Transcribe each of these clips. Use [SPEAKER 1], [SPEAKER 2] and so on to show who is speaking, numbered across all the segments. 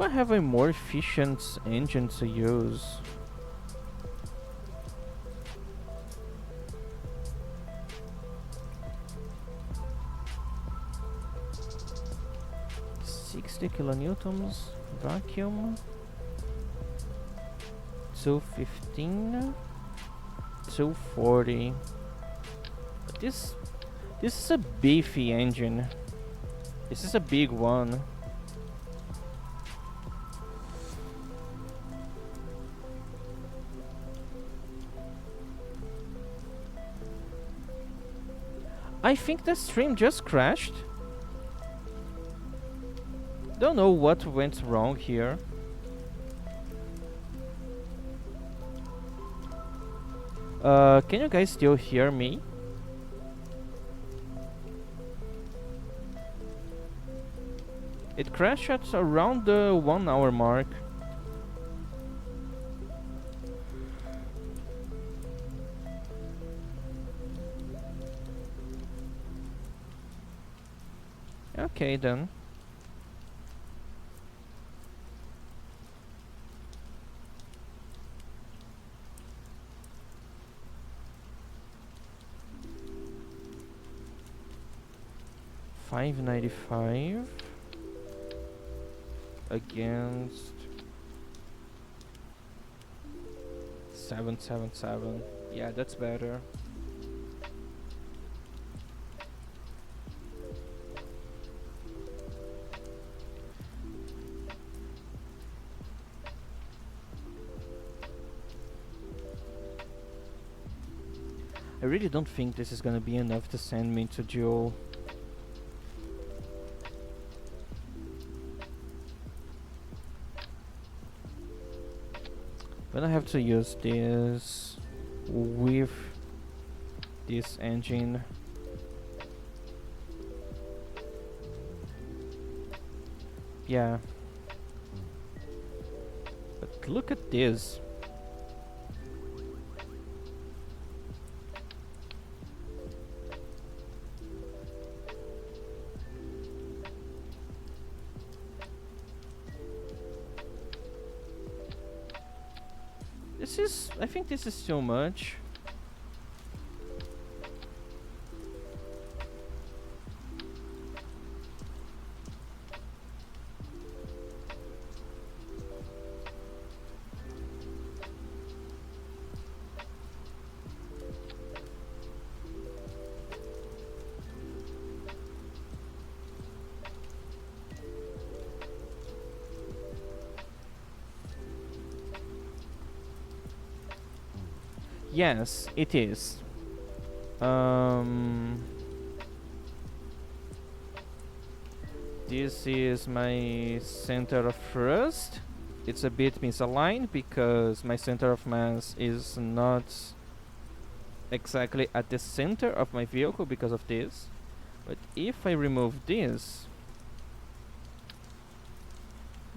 [SPEAKER 1] Do I have a more efficient engine to use? $60 kilonewtons vacuum, 215, 240. But this is a beefy engine. This is a big one. I think the stream just crashed. Don't know what went wrong here. Can you guys still hear me? It crashed at around the 1 hour mark. Okay then. $595 against 777. Yeah, that's better. I really don't think this is gonna be enough to send me to Joel. But I have to use this with this engine. Yeah. But look at this. I think this is too much. Yes, it is. This is my center of thrust. It's a bit misaligned because my center of mass is not exactly at the center of my vehicle because of this. But if I remove this,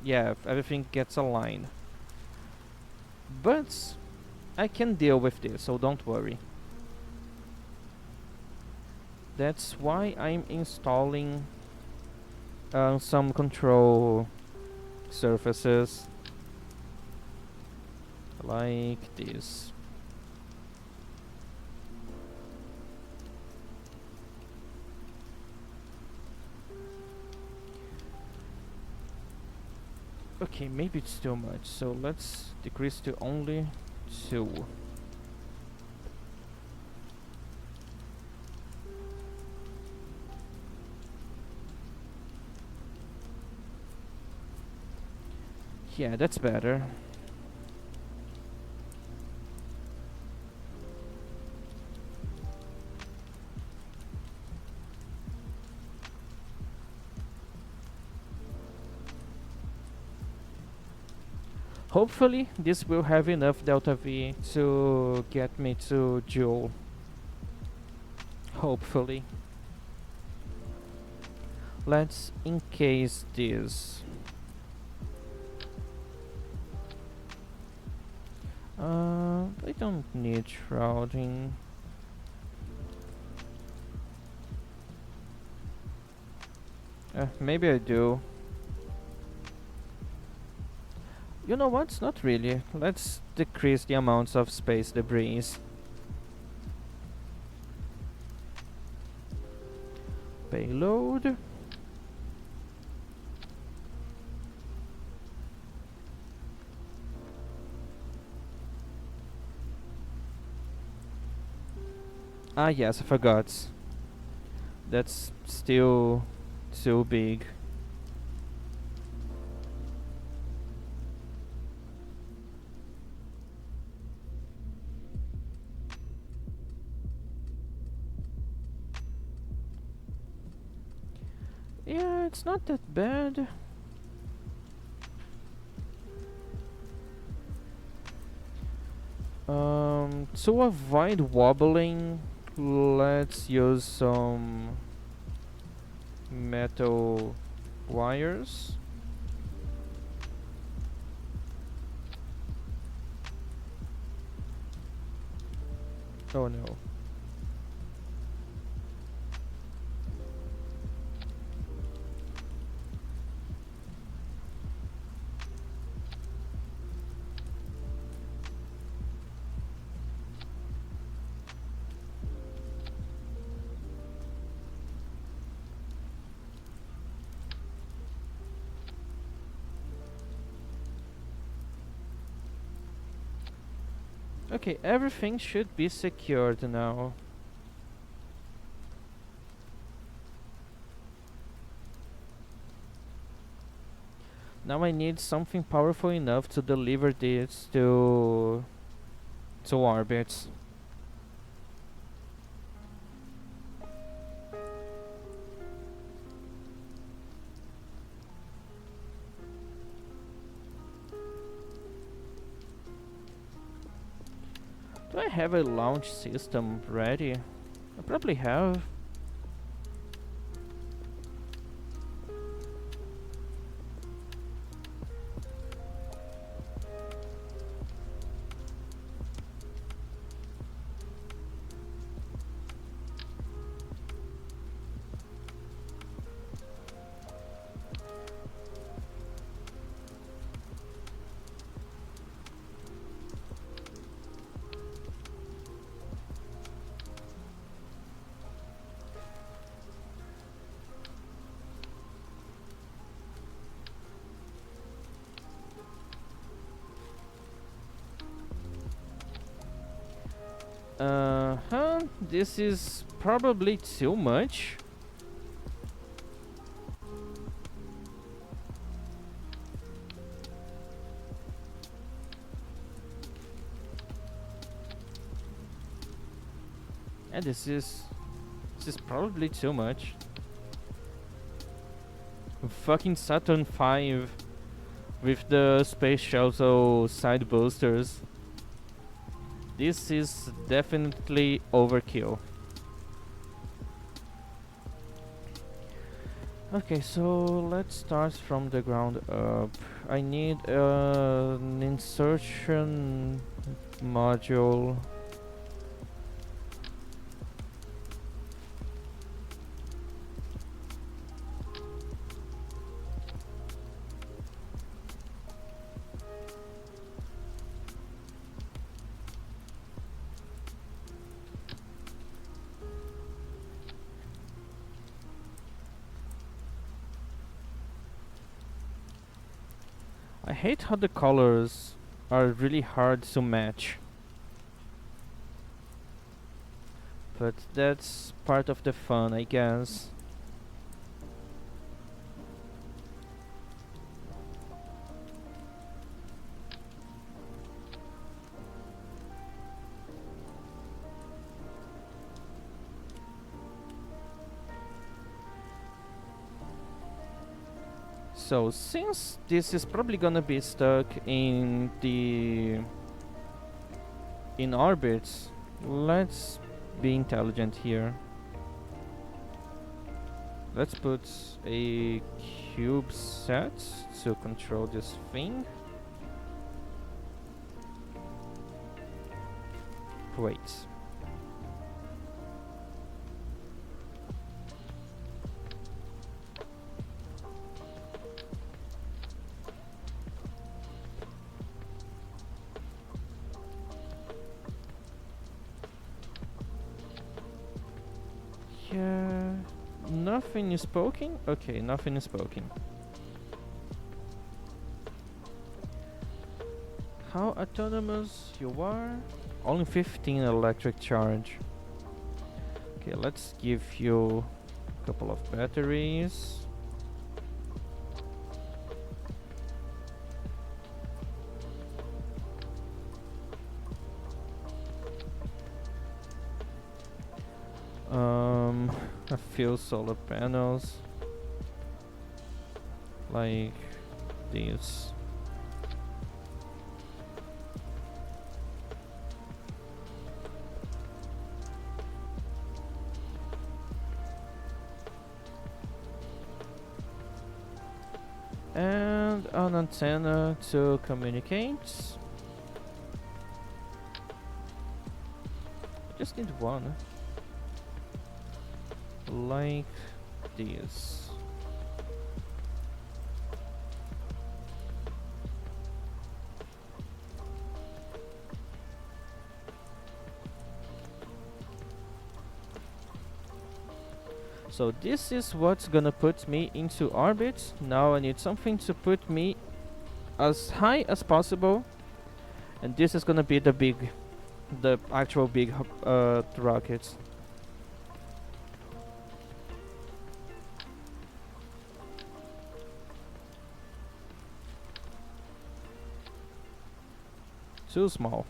[SPEAKER 1] yeah, everything gets aligned. But I can deal with this, so don't worry. That's why I'm installing some control surfaces like this. Okay, maybe it's too much, so let's decrease to only 2. Yeah, that's better. Hopefully this will have enough delta V to get me to Joule. Hopefully. Let's encase this. I don't need shrouding. Maybe I do. You know what? Not really. Let's decrease the amounts of space debris. Payload. Ah yes, I forgot. That's still too big. Yeah, it's not that bad. To avoid wobbling, let's use some metal wires. Oh no. Okay, everything should be secured now. Now I need something powerful enough to deliver this to orbit. Do I have a launch system ready? I probably have. This is probably too much. And this is probably too much. Fucking Saturn V with the space shuttle side boosters. This is definitely overkill. Okay, so let's start from the ground up. I need an insertion module. I hate how the colors are really hard to match. But that's part of the fun, I guess. So since this is probably gonna be stuck in orbit, let's be intelligent here. Let's put a cube set to control this thing. Wait. Nothing is poking? Okay, nothing is poking. How autonomous you are? Only 15 electric charge. Okay, let's give you a couple of batteries. A few solar panels like this. And an antenna to communicate. I just need one. Like this. So this is what's gonna put me into orbit. Now I need something to put me as high as possible, and this is gonna be the actual big rockets. Too small.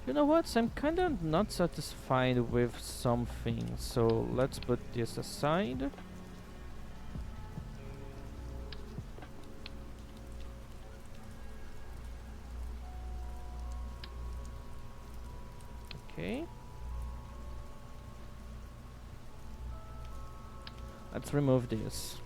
[SPEAKER 1] You know what? I'm kinda not satisfied with something, so let's put this aside. Okay. Let's remove this.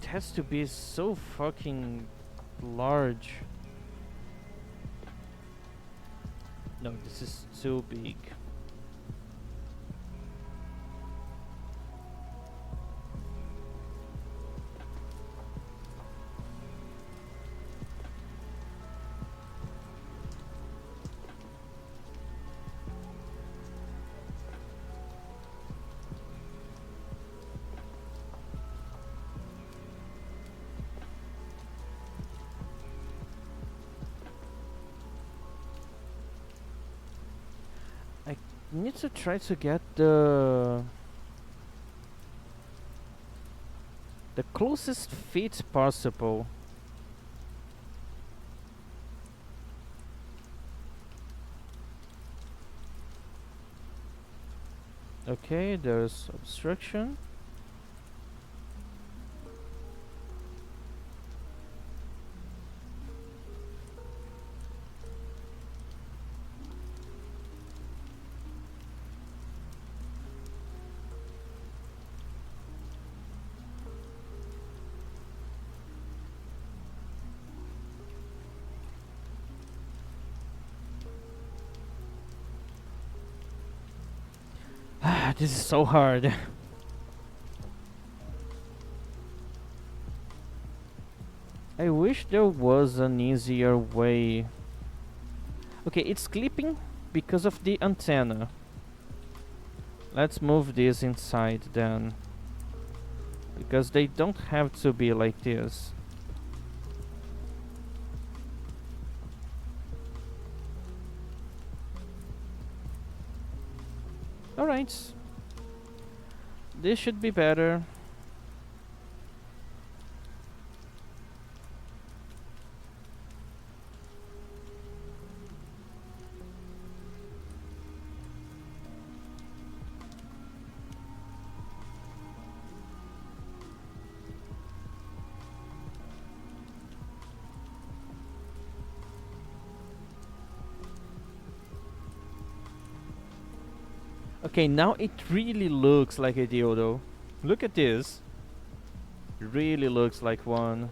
[SPEAKER 1] It has to be so fucking large. No, this is too big. I need to try to get the closest fit possible. Okay, there's obstruction. This is so hard. I wish there was an easier way. Okay, it's clipping because of the antenna. Let's move this inside then, because they don't have to be like this. Alright. This should be better. Okay, now it really looks like a dildo. Look at this. It really looks like one.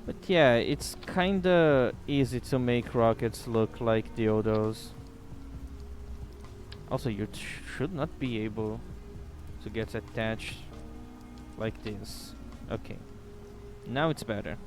[SPEAKER 1] But yeah, it's kinda easy to make rockets look like dildos. Also, you should not be able to get attached like this. Okay, now it's better.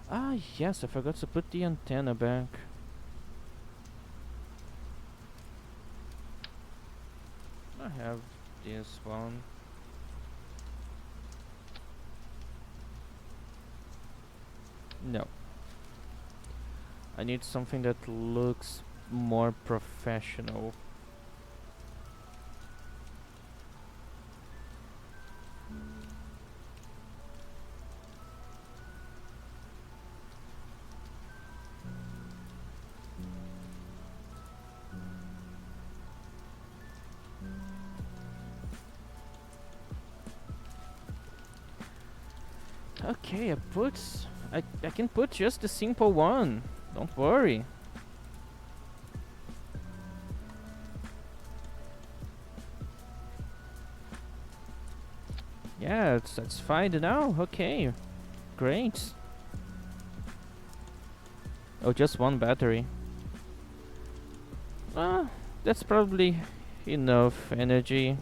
[SPEAKER 1] Ah, yes, I forgot to put the antenna back. I have this one. No. I need something that looks more professional. Okay, I can put just the simple one. Don't worry. Yeah, that's fine now. Okay, great. Oh, just one battery. Ah, that's probably enough energy.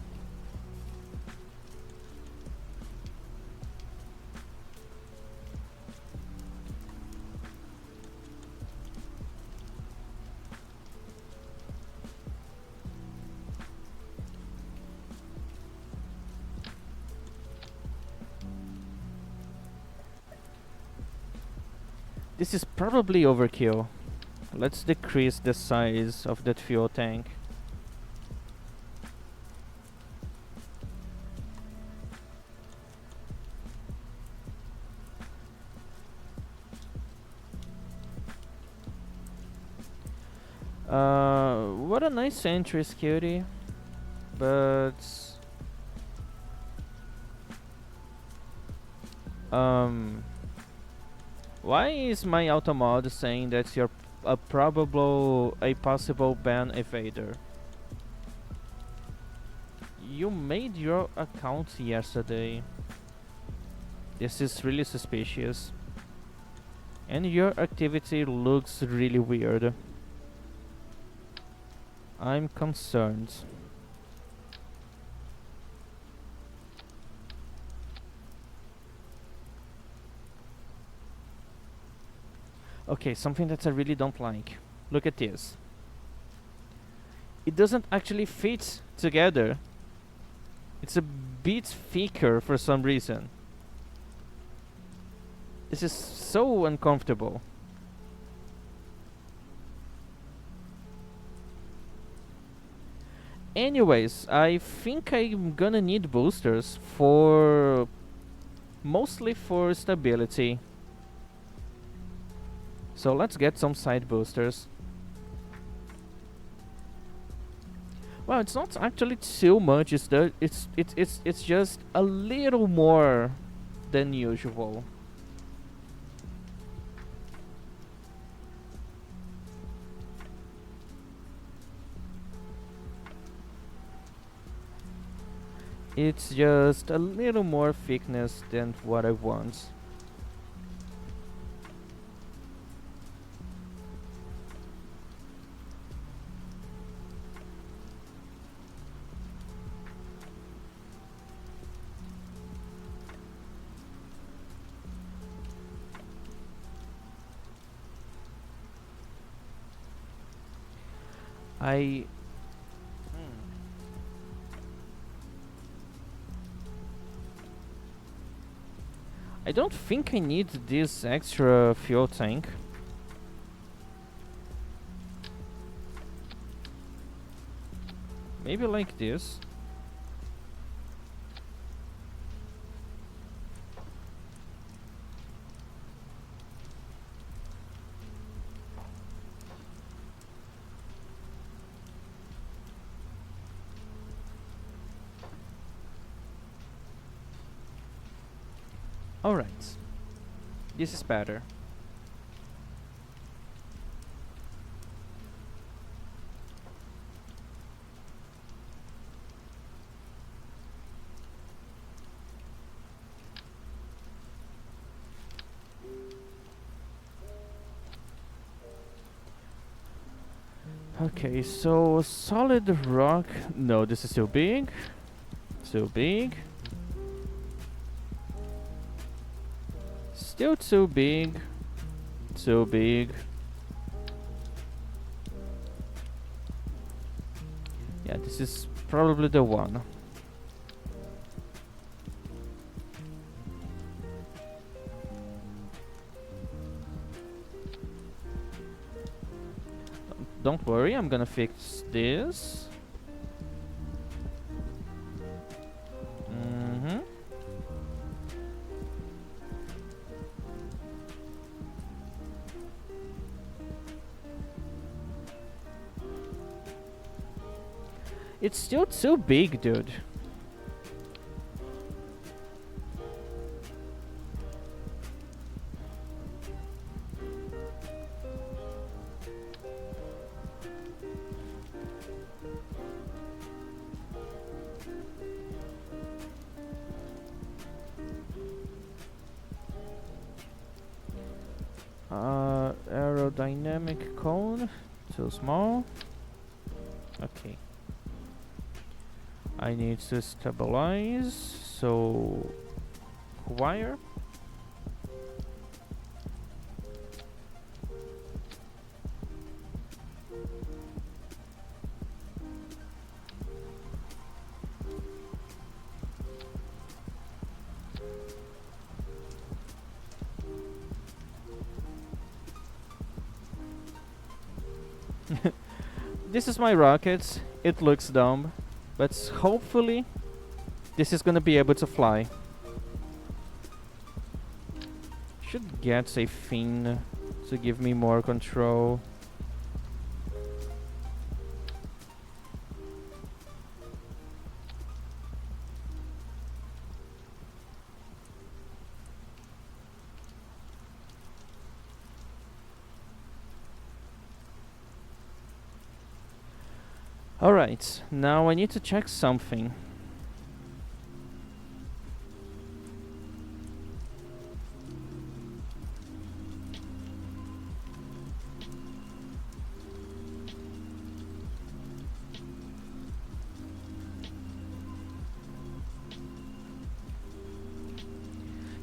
[SPEAKER 1] This is probably overkill. Let's decrease the size of that fuel tank. What a nice entry, Cutie. But why is my automod saying that you're a possible ban evader? You made your account yesterday. This is really suspicious. And your activity looks really weird. I'm concerned. Okay, something that I really don't like. Look at this. It doesn't actually fit together. It's a bit thicker for some reason. This is so uncomfortable. Anyways, I think I'm gonna need boosters for... mostly for stability. So let's get some side boosters. Well, it's not actually too much. It's just a little more than usual. It's just a little more thickness than what I want. I I don't think I need this extra fuel tank. Maybe like this. Alright. This is better. Okay, so solid rock. No, this is too big. Too big. Still too big. Too big. Yeah, this is probably the one. Don't worry, I'm gonna fix this. It's still too big, dude. Aerodynamic cone, too small. Okay. I need to stabilize, so wire. This is my rocket. It looks dumb, but hopefully this is gonna be able to fly. Should get a fin to give me more control. Alright, now I need to check something.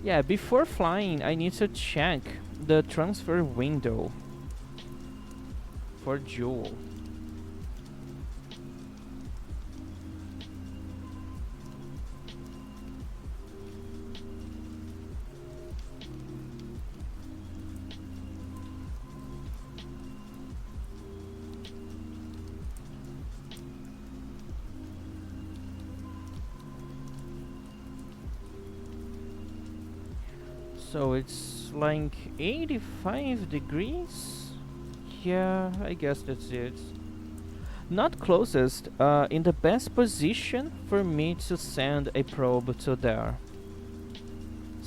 [SPEAKER 1] Yeah, before flying, I need to check the transfer window for Joule. So it's like 85 degrees? Yeah, I guess that's it. Not closest, in the best position for me to send a probe to there.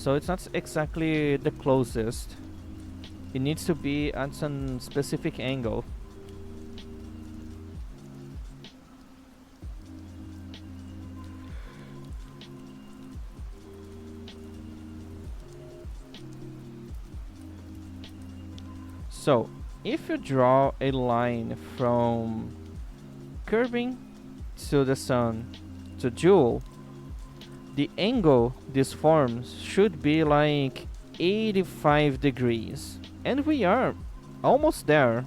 [SPEAKER 1] So it's not exactly the closest. It needs to be at some specific angle. So if you draw a line from curving to the sun to Joule, the angle this forms should be like 85 degrees. And we are almost there.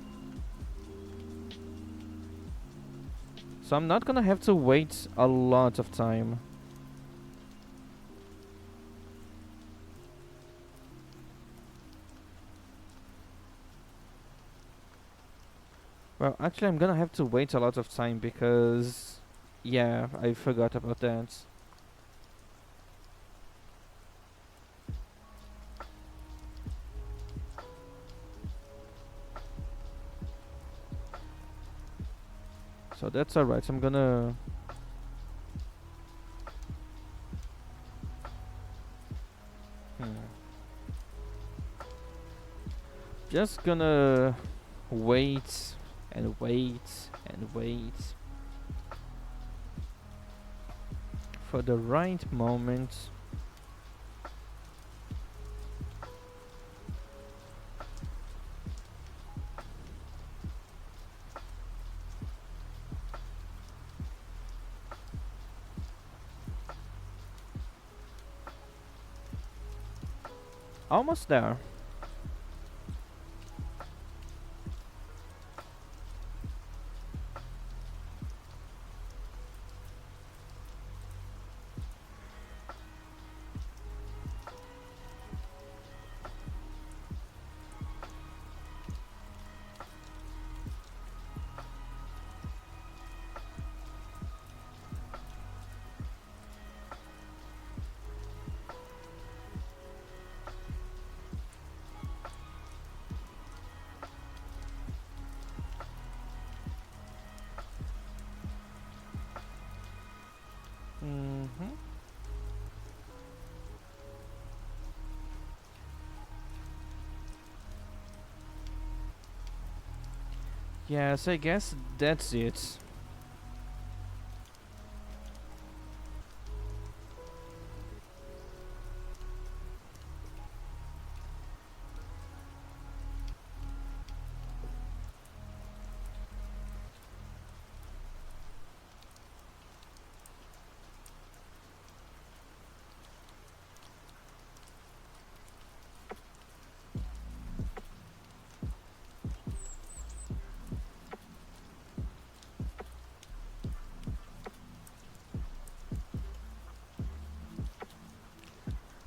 [SPEAKER 1] So I'm not gonna have to wait a lot of time. Well, actually I'm gonna have to wait a lot of time because... yeah, I forgot about that. So that's alright, I'm gonna... just gonna wait and wait and wait for the right moment. Almost there. Mm-hmm. Yes, I guess that's it.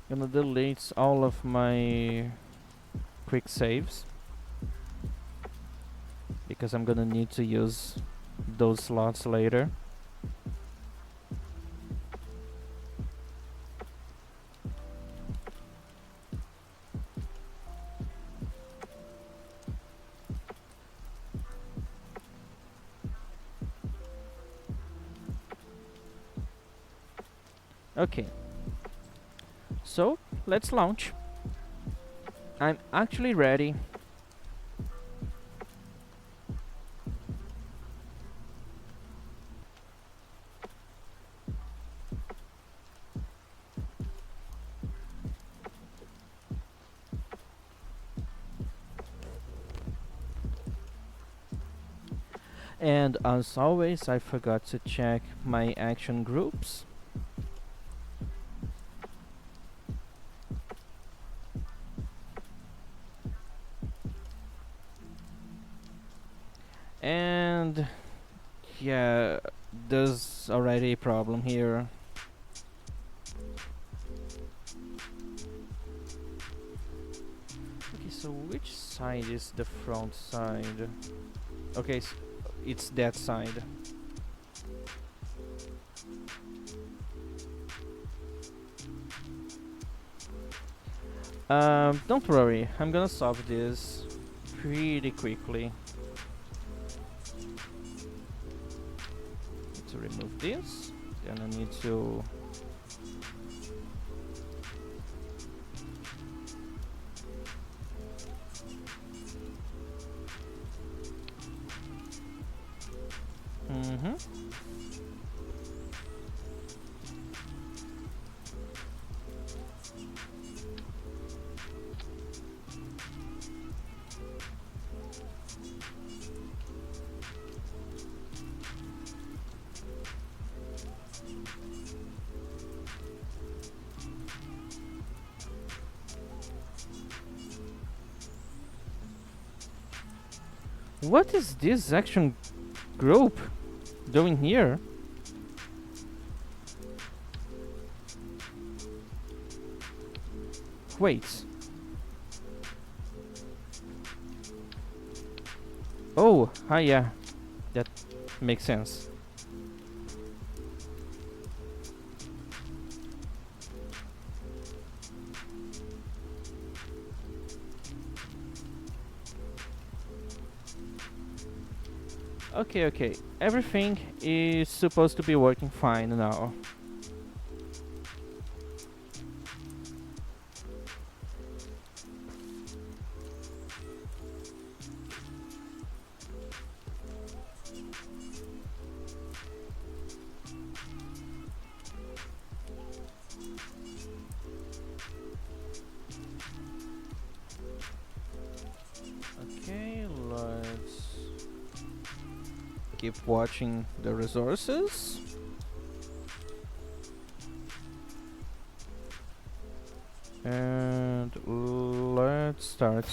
[SPEAKER 1] Gonna delete all of my quick saves because I'm gonna need to use those slots later. Okay, so let's launch. I'm actually ready. And as always, I forgot to check my action groups. And yeah, there's already a problem here. Okay, so which side is the front side? Okay, it's that side. Don't worry, I'm gonna solve this pretty quickly. To remove this, then I need to Mm-hmm. What is this action group doing here? Wait. Oh, hi, yeah. That makes sense. Okay, okay. Everything is supposed to be working fine now. Okay, let's keep watching the resources. And let's start.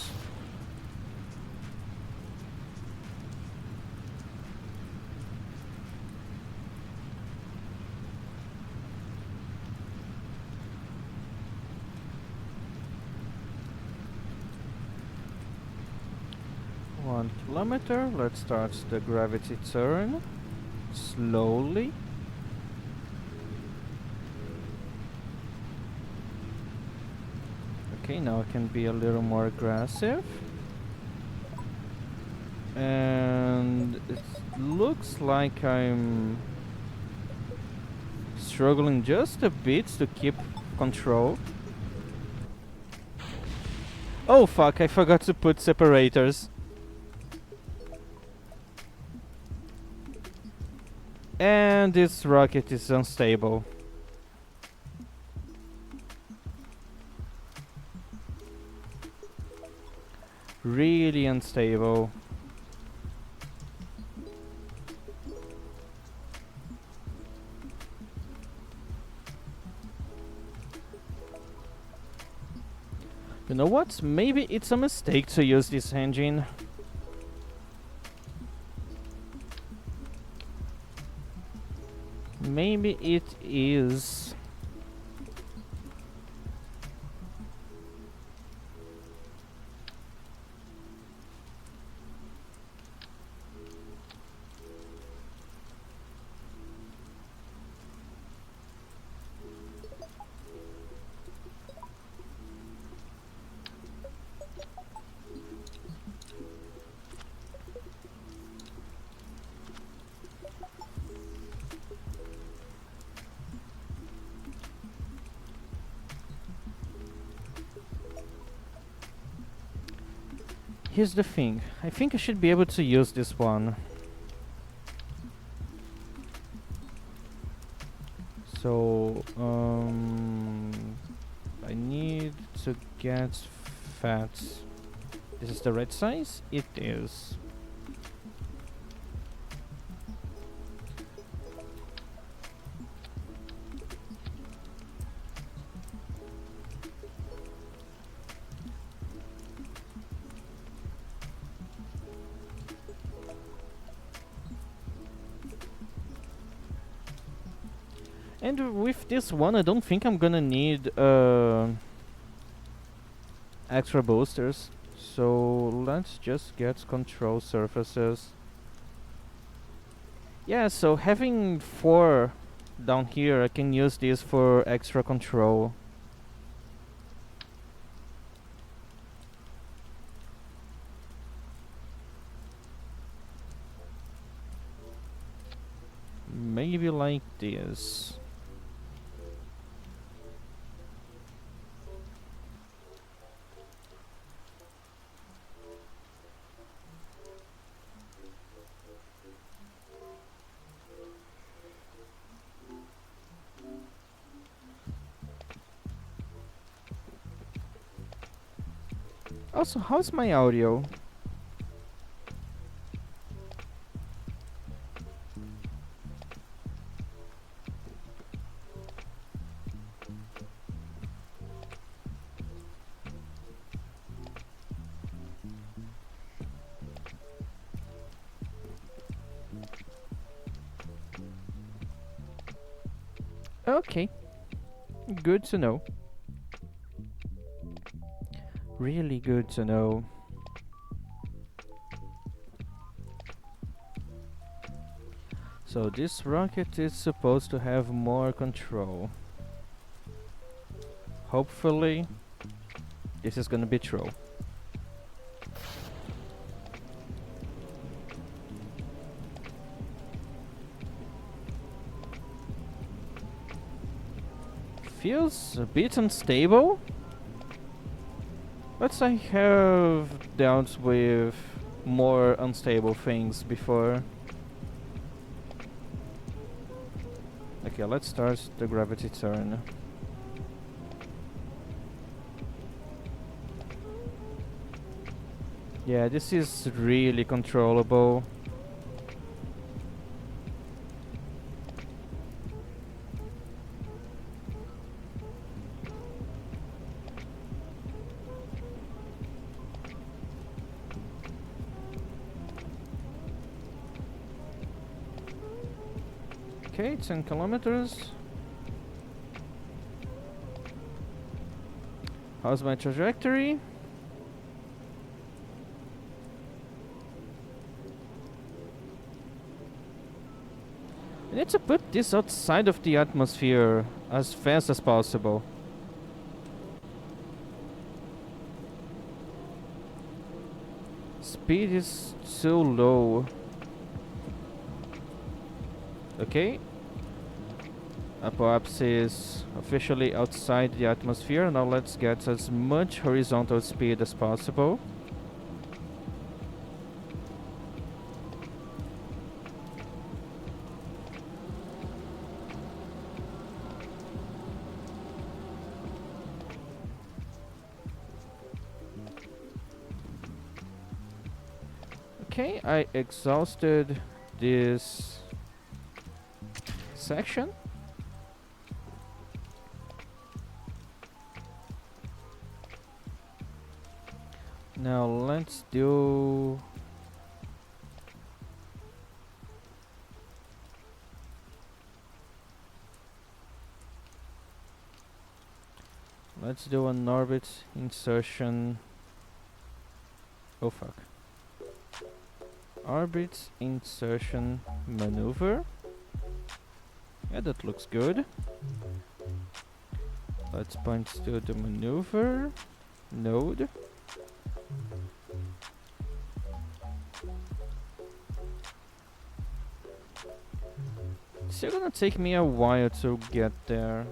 [SPEAKER 1] One kilometer. Let's start the gravity turn. Slowly. Okay, now I can be a little more aggressive. And it looks like I'm struggling just a bit to keep control. Oh fuck, I forgot to put separators. And this rocket is unstable. Really unstable. You know what? Maybe it's a mistake to use this engine. Maybe it is. Here's the thing. I think I should be able to use this one. So, I need to get fat. This is the right size? It is. And with this one, I don't think I'm gonna need extra boosters. So let's just get control surfaces. Yeah, so having 4 down here, I can use this for extra control. Maybe like this. Also, how's my audio? Okay, good to know. Really good to know. So this rocket is supposed to have more control. Hopefully, this is gonna be true. Feels a bit unstable, but I have dealt with more unstable things before. Okay, let's start the gravity turn. Yeah, this is really controllable. Okay, 10 kilometers. How's my trajectory? I need to put this outside of the atmosphere as fast as possible. Speed is so low. Okay. Apoapsis is officially outside the atmosphere. Now let's get as much horizontal speed as possible. Okay, I exhausted this section. Now let's do... Let's do an orbit insertion. Oh fuck. Orbit insertion maneuver. Yeah, that looks good. Let's point to the maneuver node. It's still gonna take me a while to get there.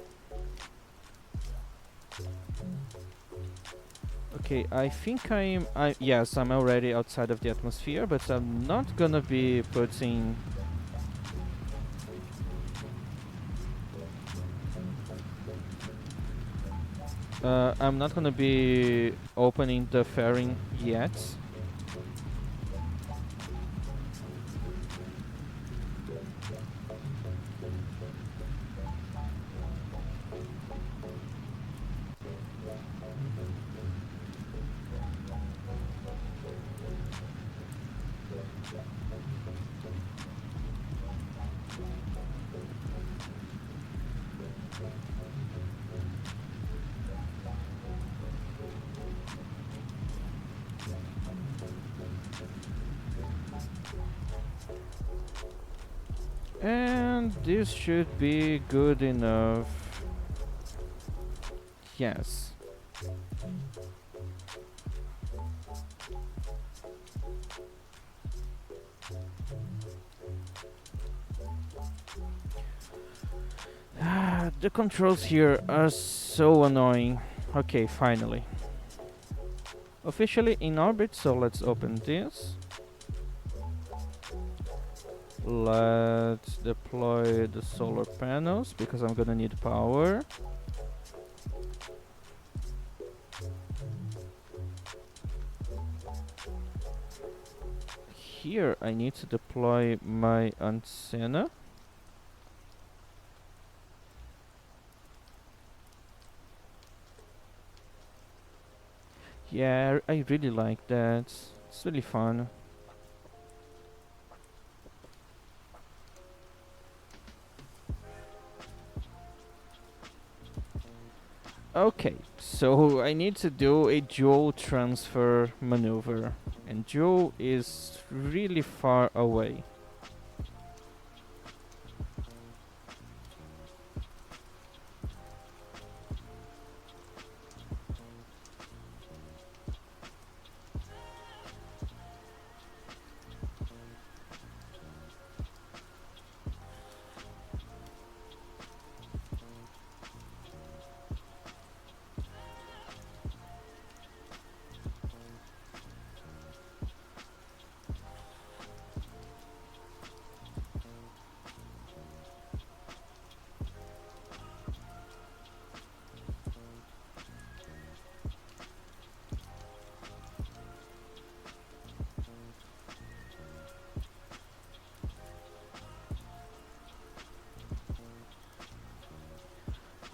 [SPEAKER 1] Okay, I think yes, I'm already outside of the atmosphere, but I'm not gonna be putting... I'm not gonna be opening the fairing yet. And this should be good enough. Yes. The controls here are so annoying. Okay, finally. Officially in orbit, so let's open this. Let's deploy the solar panels because I'm gonna need power. here I need to deploy my antenna. Yeah, I really like that. It's really fun. Okay, so I need to do a dual transfer maneuver, and Joe is really far away.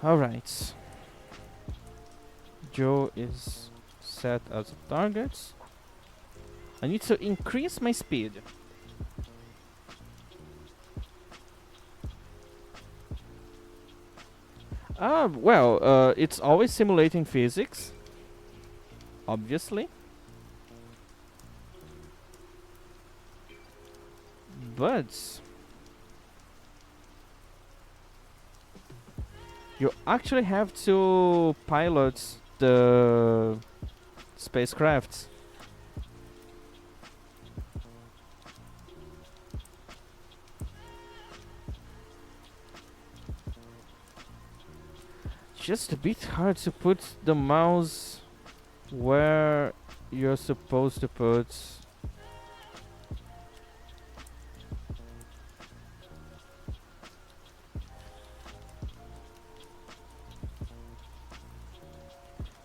[SPEAKER 1] Alright, Joe is set as a target. I need to increase my speed. It's always simulating physics, obviously. But you actually have to pilot the spacecraft. Just a bit hard to put the mouse where you're supposed to put.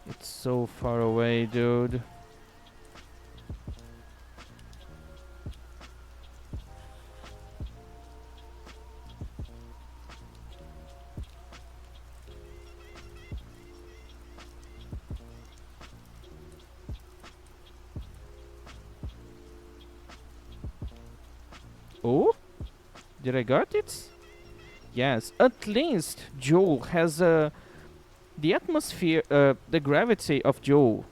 [SPEAKER 1] It's so far away, dude. Oh? Did I got it? Yes, at least Joel has the atmosphere, the gravity of Joel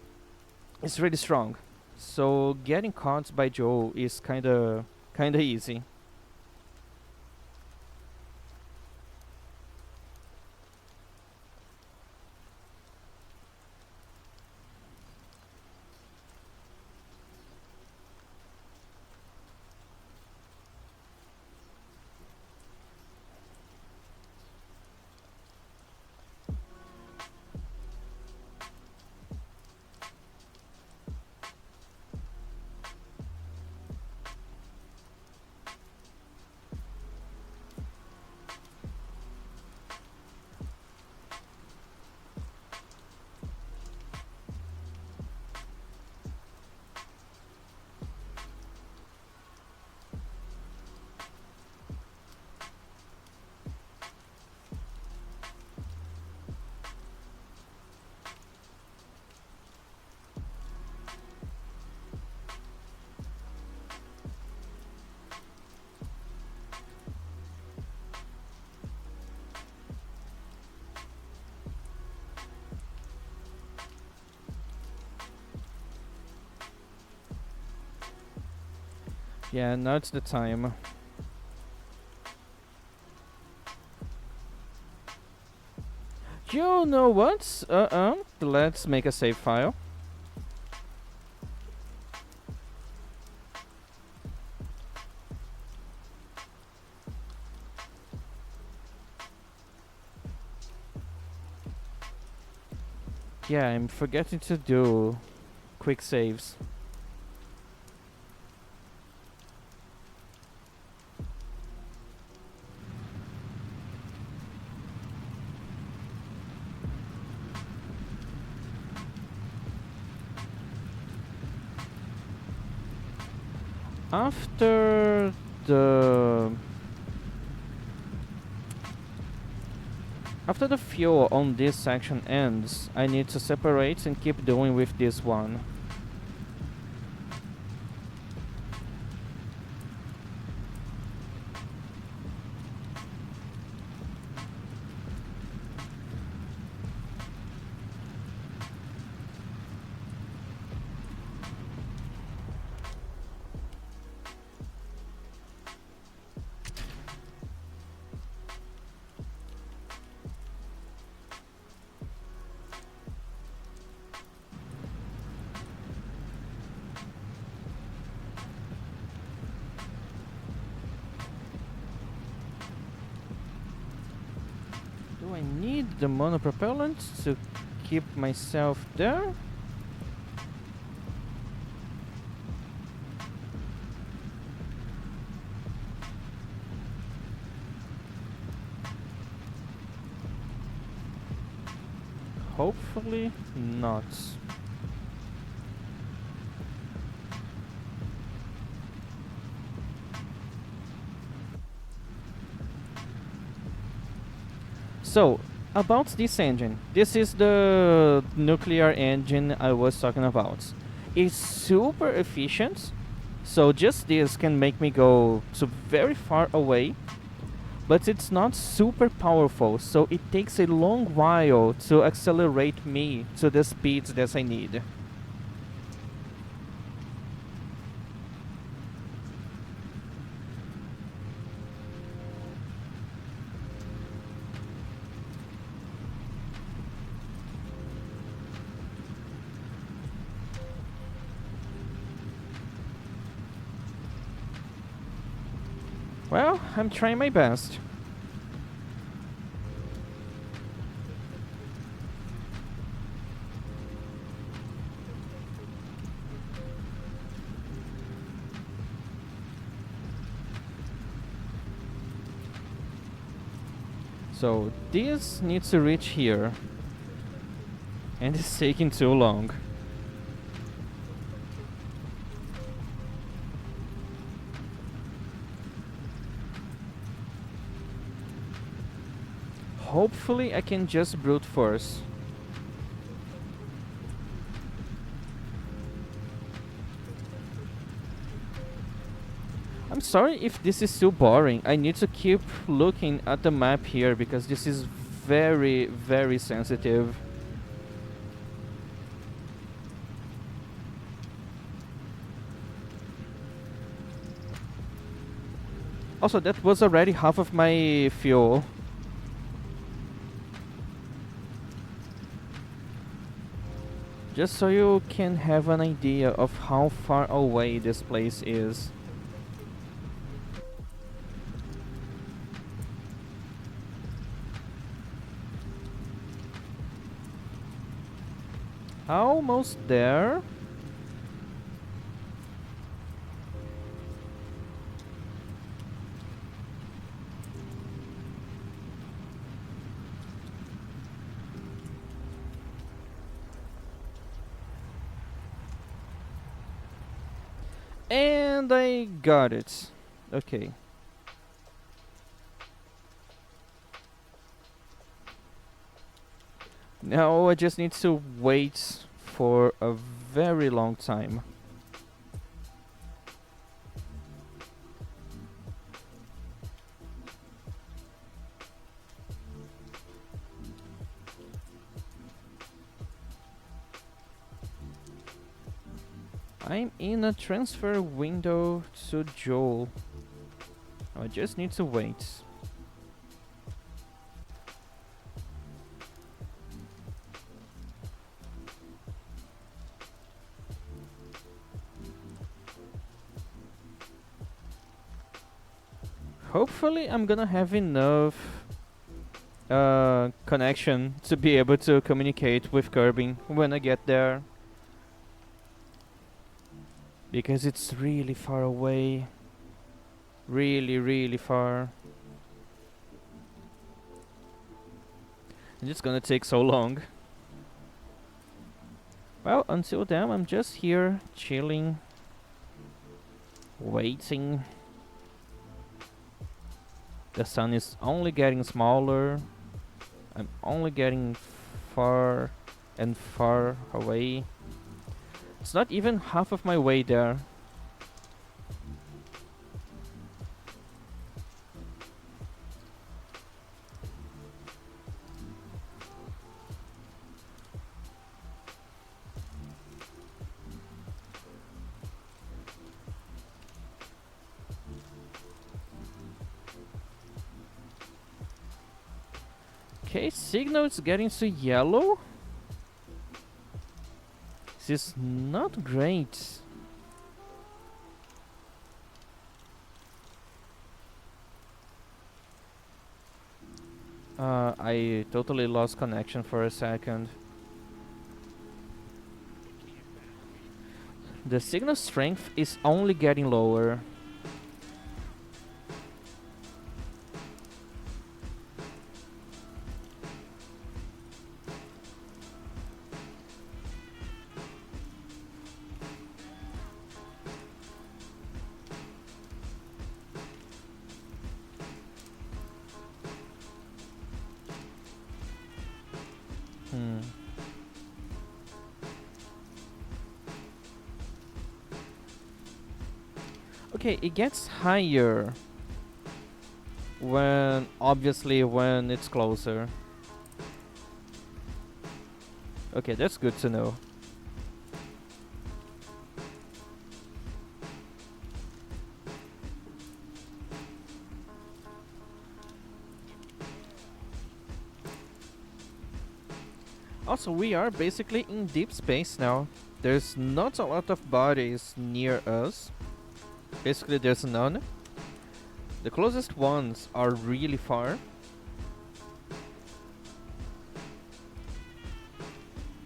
[SPEAKER 1] is really strong. So getting caught by Joel is kinda easy. Yeah, now it's the time. You know what? Let's make a save file. Yeah, I'm forgetting to do quick saves. After the after the fuel on this section ends, I need to separate and keep doing with this one. Do I need the monopropellant to keep myself there? Hopefully not. So, about this engine. This is the nuclear engine I was talking about. It's super efficient, so just this can make me go to very far away, but it's not super powerful, so it takes a long while to accelerate me to the speeds that I need. Well, I'm trying my best. So this needs to reach here, and it's taking too long. Hopefully I can just brute force. I'm sorry if this is too boring. I need to keep looking at the map here because this is very, very sensitive. Also, that was already half of my fuel. Just so you can have an idea of how far away this place is. Almost there. And I got it. Okay. Now I just need to wait for a very long time. I'm in a transfer window to Joel. I just need to wait. Hopefully I'm gonna have enough connection to be able to communicate with Kirby when I get there. Because it's really far away. Really, really far. And it's gonna take so long. Well, until then, I'm just here chilling. Waiting. The sun is only getting smaller. I'm only getting far and far away. It's not even half of my way there. Okay, signal is getting to yellow. This is not great. I totally lost connection for a second. The signal strength is only getting lower. Hmm. Okay, it gets higher when, obviously, when it's closer. Okay, that's good to know. Also, we are basically in deep space now. There's not a lot of bodies near us. Basically, there's none. The closest ones are really far.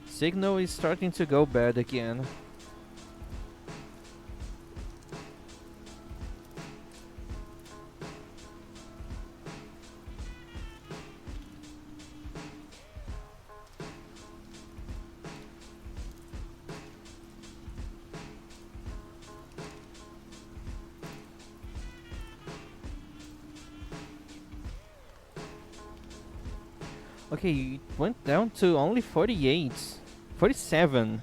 [SPEAKER 1] Signal is starting to go bad again. Okay, it went down to only 48. 47.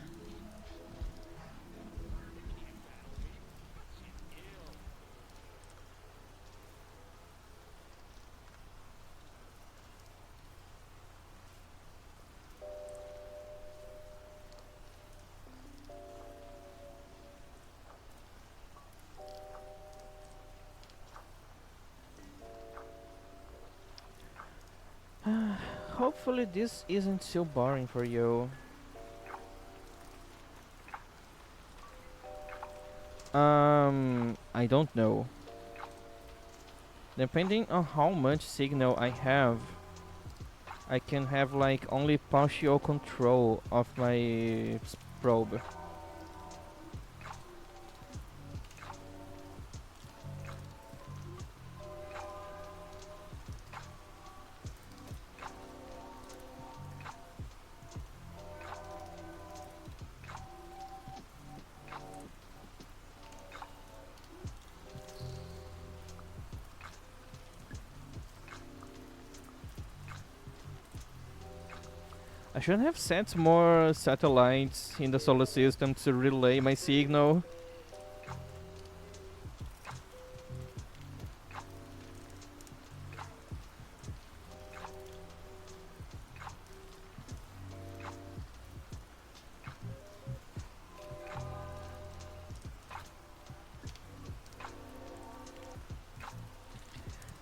[SPEAKER 1] Hopefully this isn't too boring for you. I don't know. Depending on how much signal I have, I can have like only partial control of my probe. I should have set more satellites in the solar system to relay my signal.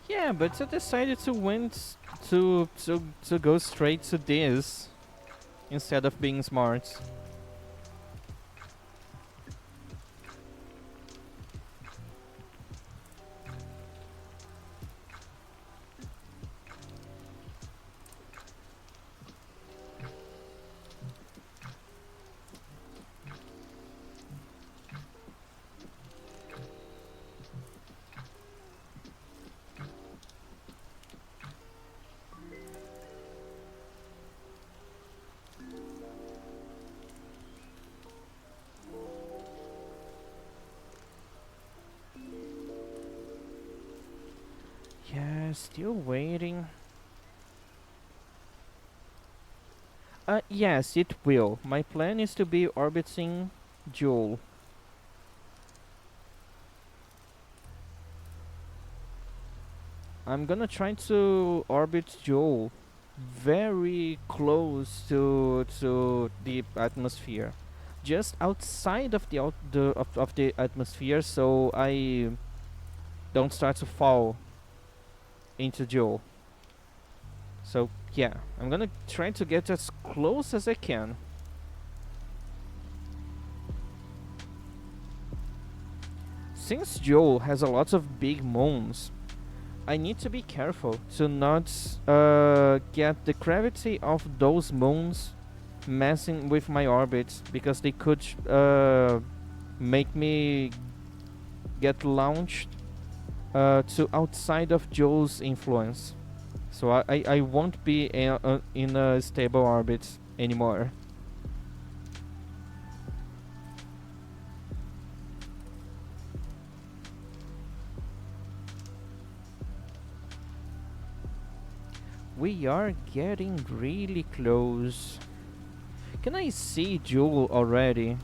[SPEAKER 1] Yeah, but I decided to went to go straight to this instead of being smart. Yeah, still waiting. Yes, it will. My plan is to be orbiting Jool. I'm gonna try to orbit Jool very close to the atmosphere, just outside of of the atmosphere, so I don't start to fall into Jool. So yeah, I'm gonna try to get as close as I can. Since Joel has a lot of big moons, I need to be careful to not get the gravity of those moons messing with my orbit, because they could make me get launched to outside of Joel's influence. So I won't be in a stable orbit anymore. We are getting really close. Can I see Joel already?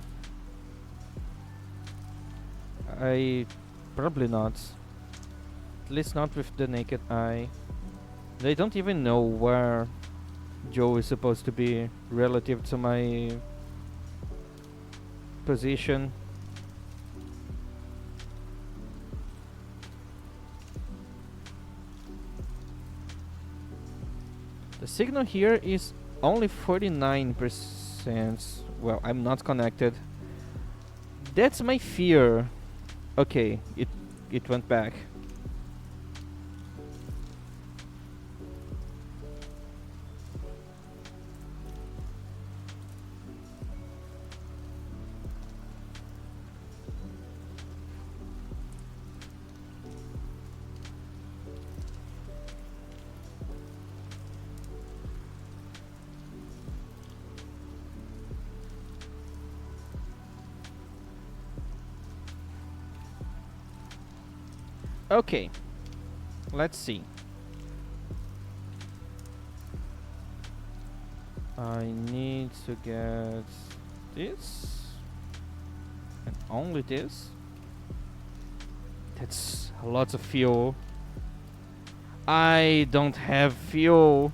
[SPEAKER 1] I probably not. At least not with the naked eye. They don't even know where Joe is supposed to be relative to my position. The signal here is only 49%. Well, I'm not connected. That's my fear. Okay, it went back. Okay, let's see. I need to get this and only this. That's a lot of fuel. I don't have fuel.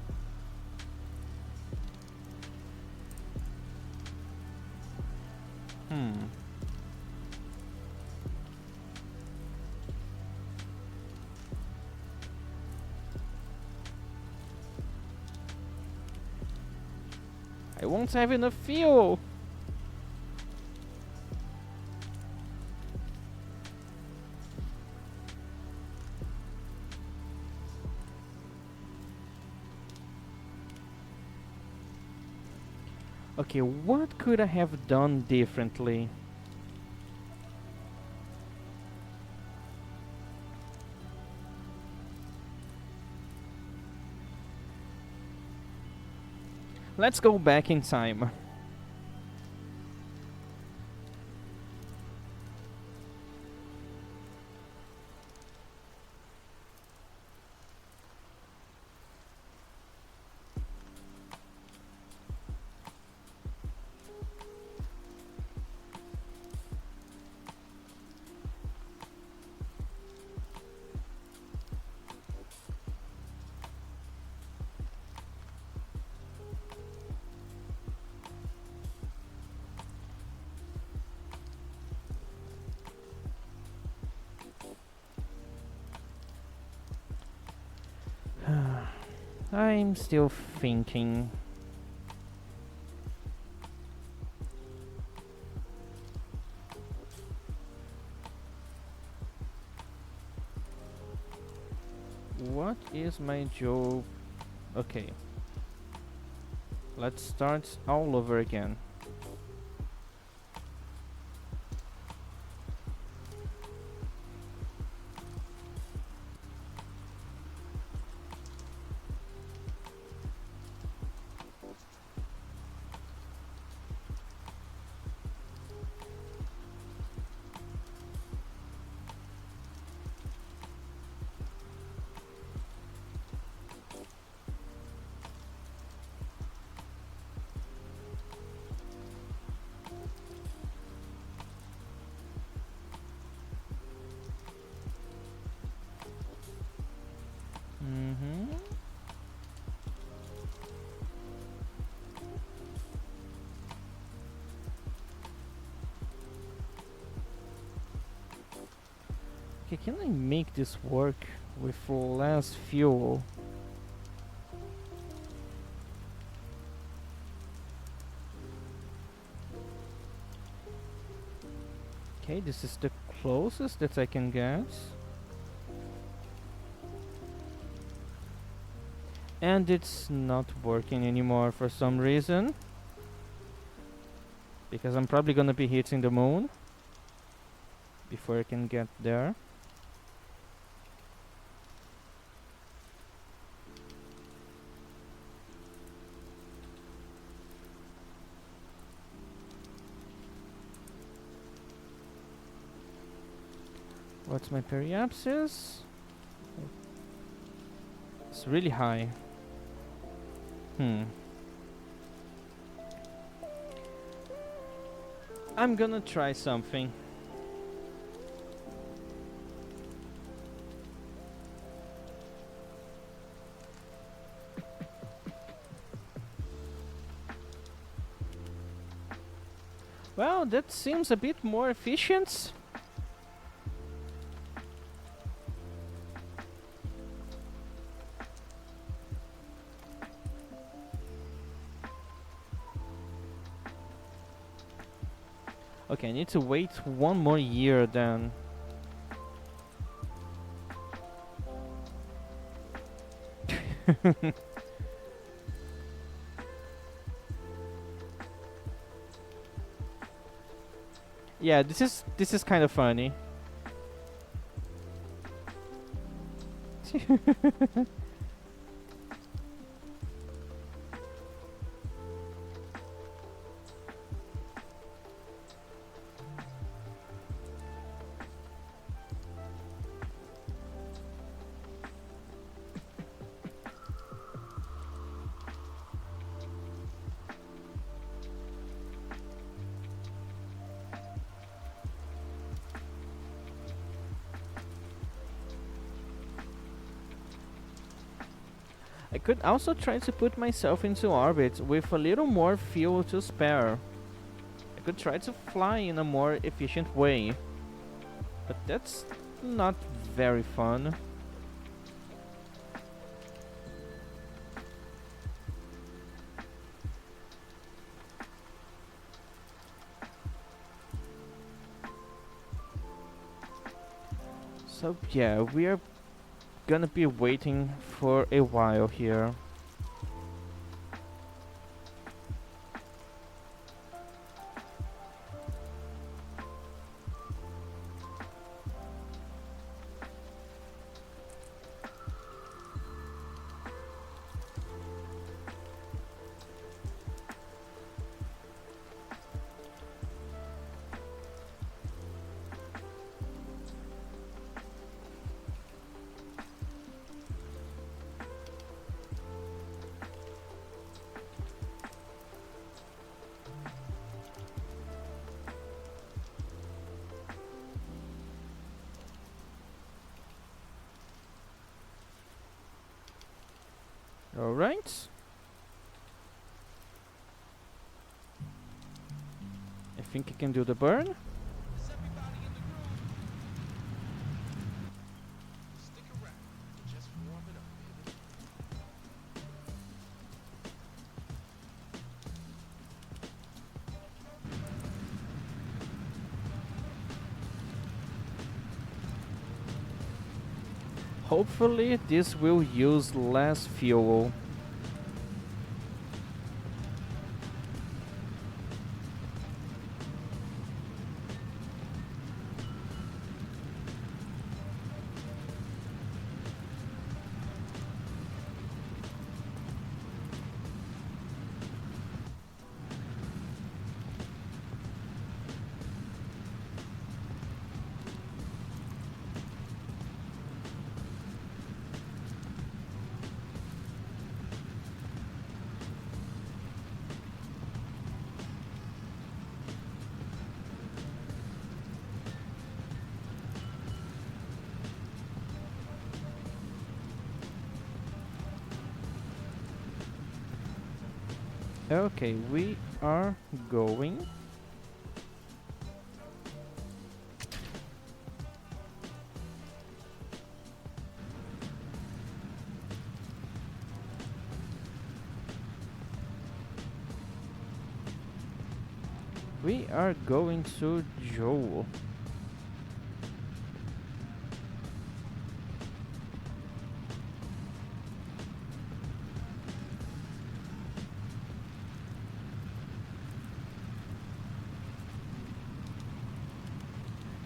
[SPEAKER 1] Hmm. I won't have enough fuel. Okay, what could I have done differently? Let's go back in time. I'm still thinking. What is my job? Okay. Let's start all over again. Okay, can I make this work with less fuel? Okay, this is the closest that I can get. And it's not working anymore for some reason. Because I'm probably gonna be hitting the moon before I can get there. What's my periapsis? It's really high. I'm gonna try something. Well, that seems a bit more efficient. Okay, I need to wait one more year then. Yeah, this is kind of funny. I could also try to put myself into orbit with a little more fuel to spare. I could try to fly in a more efficient way. But that's not very fun. So yeah, we are gonna be waiting for a while here. Alright. I think I can do the burn. Hopefully this will use less fuel. Okay, we are going. We are going to Joel.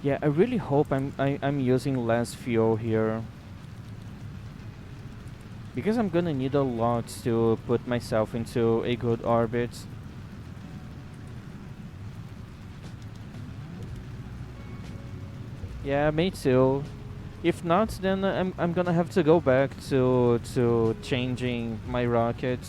[SPEAKER 1] Yeah, I really hope I'm using less fuel here, because I'm gonna need a lot to put myself into a good orbit. Yeah, me too. If not, then I'm gonna have to go back to changing my rocket.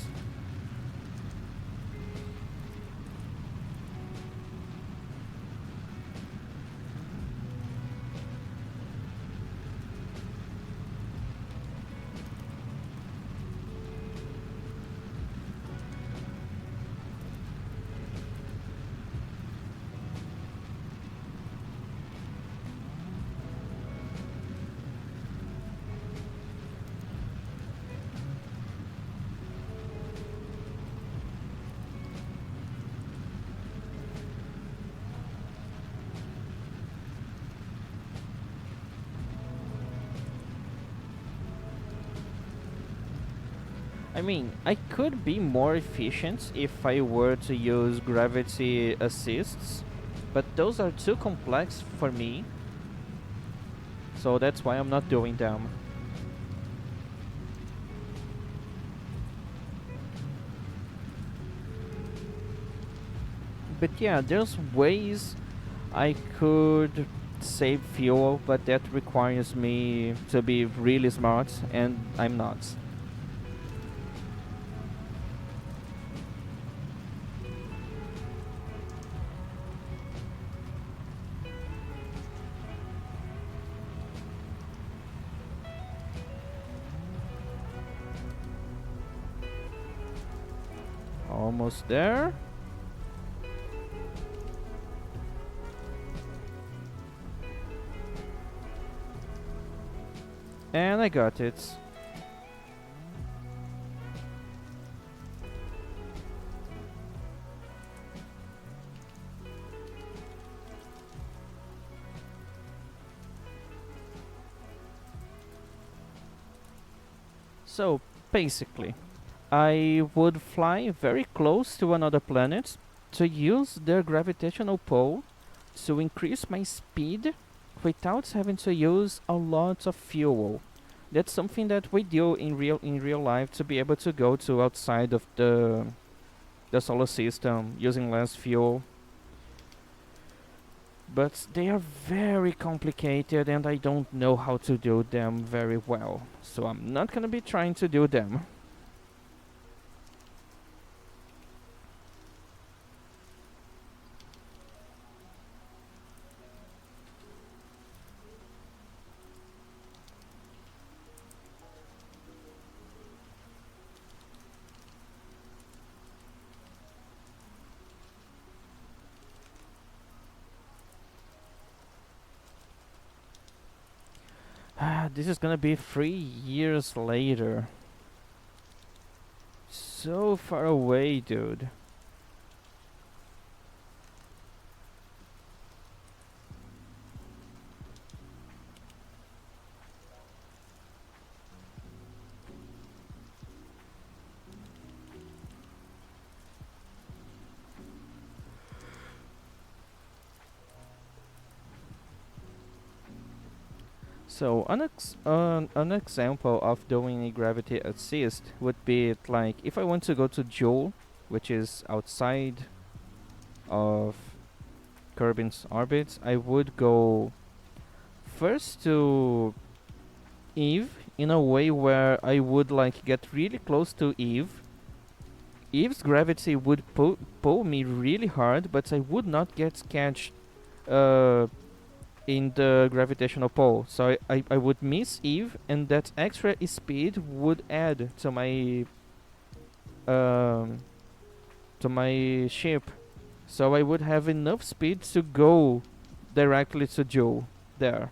[SPEAKER 1] I mean, I could be more efficient if I were to use gravity assists, but those are too complex for me, so that's why I'm not doing them. But yeah, there's ways I could save fuel, but that requires me to be really smart, and I'm not. Almost there. And I got it. So, basically, I would fly very close to another planet to use their gravitational pull to increase my speed without having to use a lot of fuel. That's something that we do in real life to be able to go to outside of the solar system using less fuel. But they are very complicated and I don't know how to do them very well. So I'm not gonna be trying to do them. This is gonna be 3 years later. So far away, dude. So an example of doing a gravity assist would be like if I want to go to Joule, which is outside of Kerbin's orbit, I would go first to Eve in a way where I would like get really close to Eve. Eve's gravity would pull me really hard, but I would not get catch uh, in the gravitational pull. So I would miss Eve, and that extra speed would add um, to my ship. So I would have enough speed to go directly to Joe there.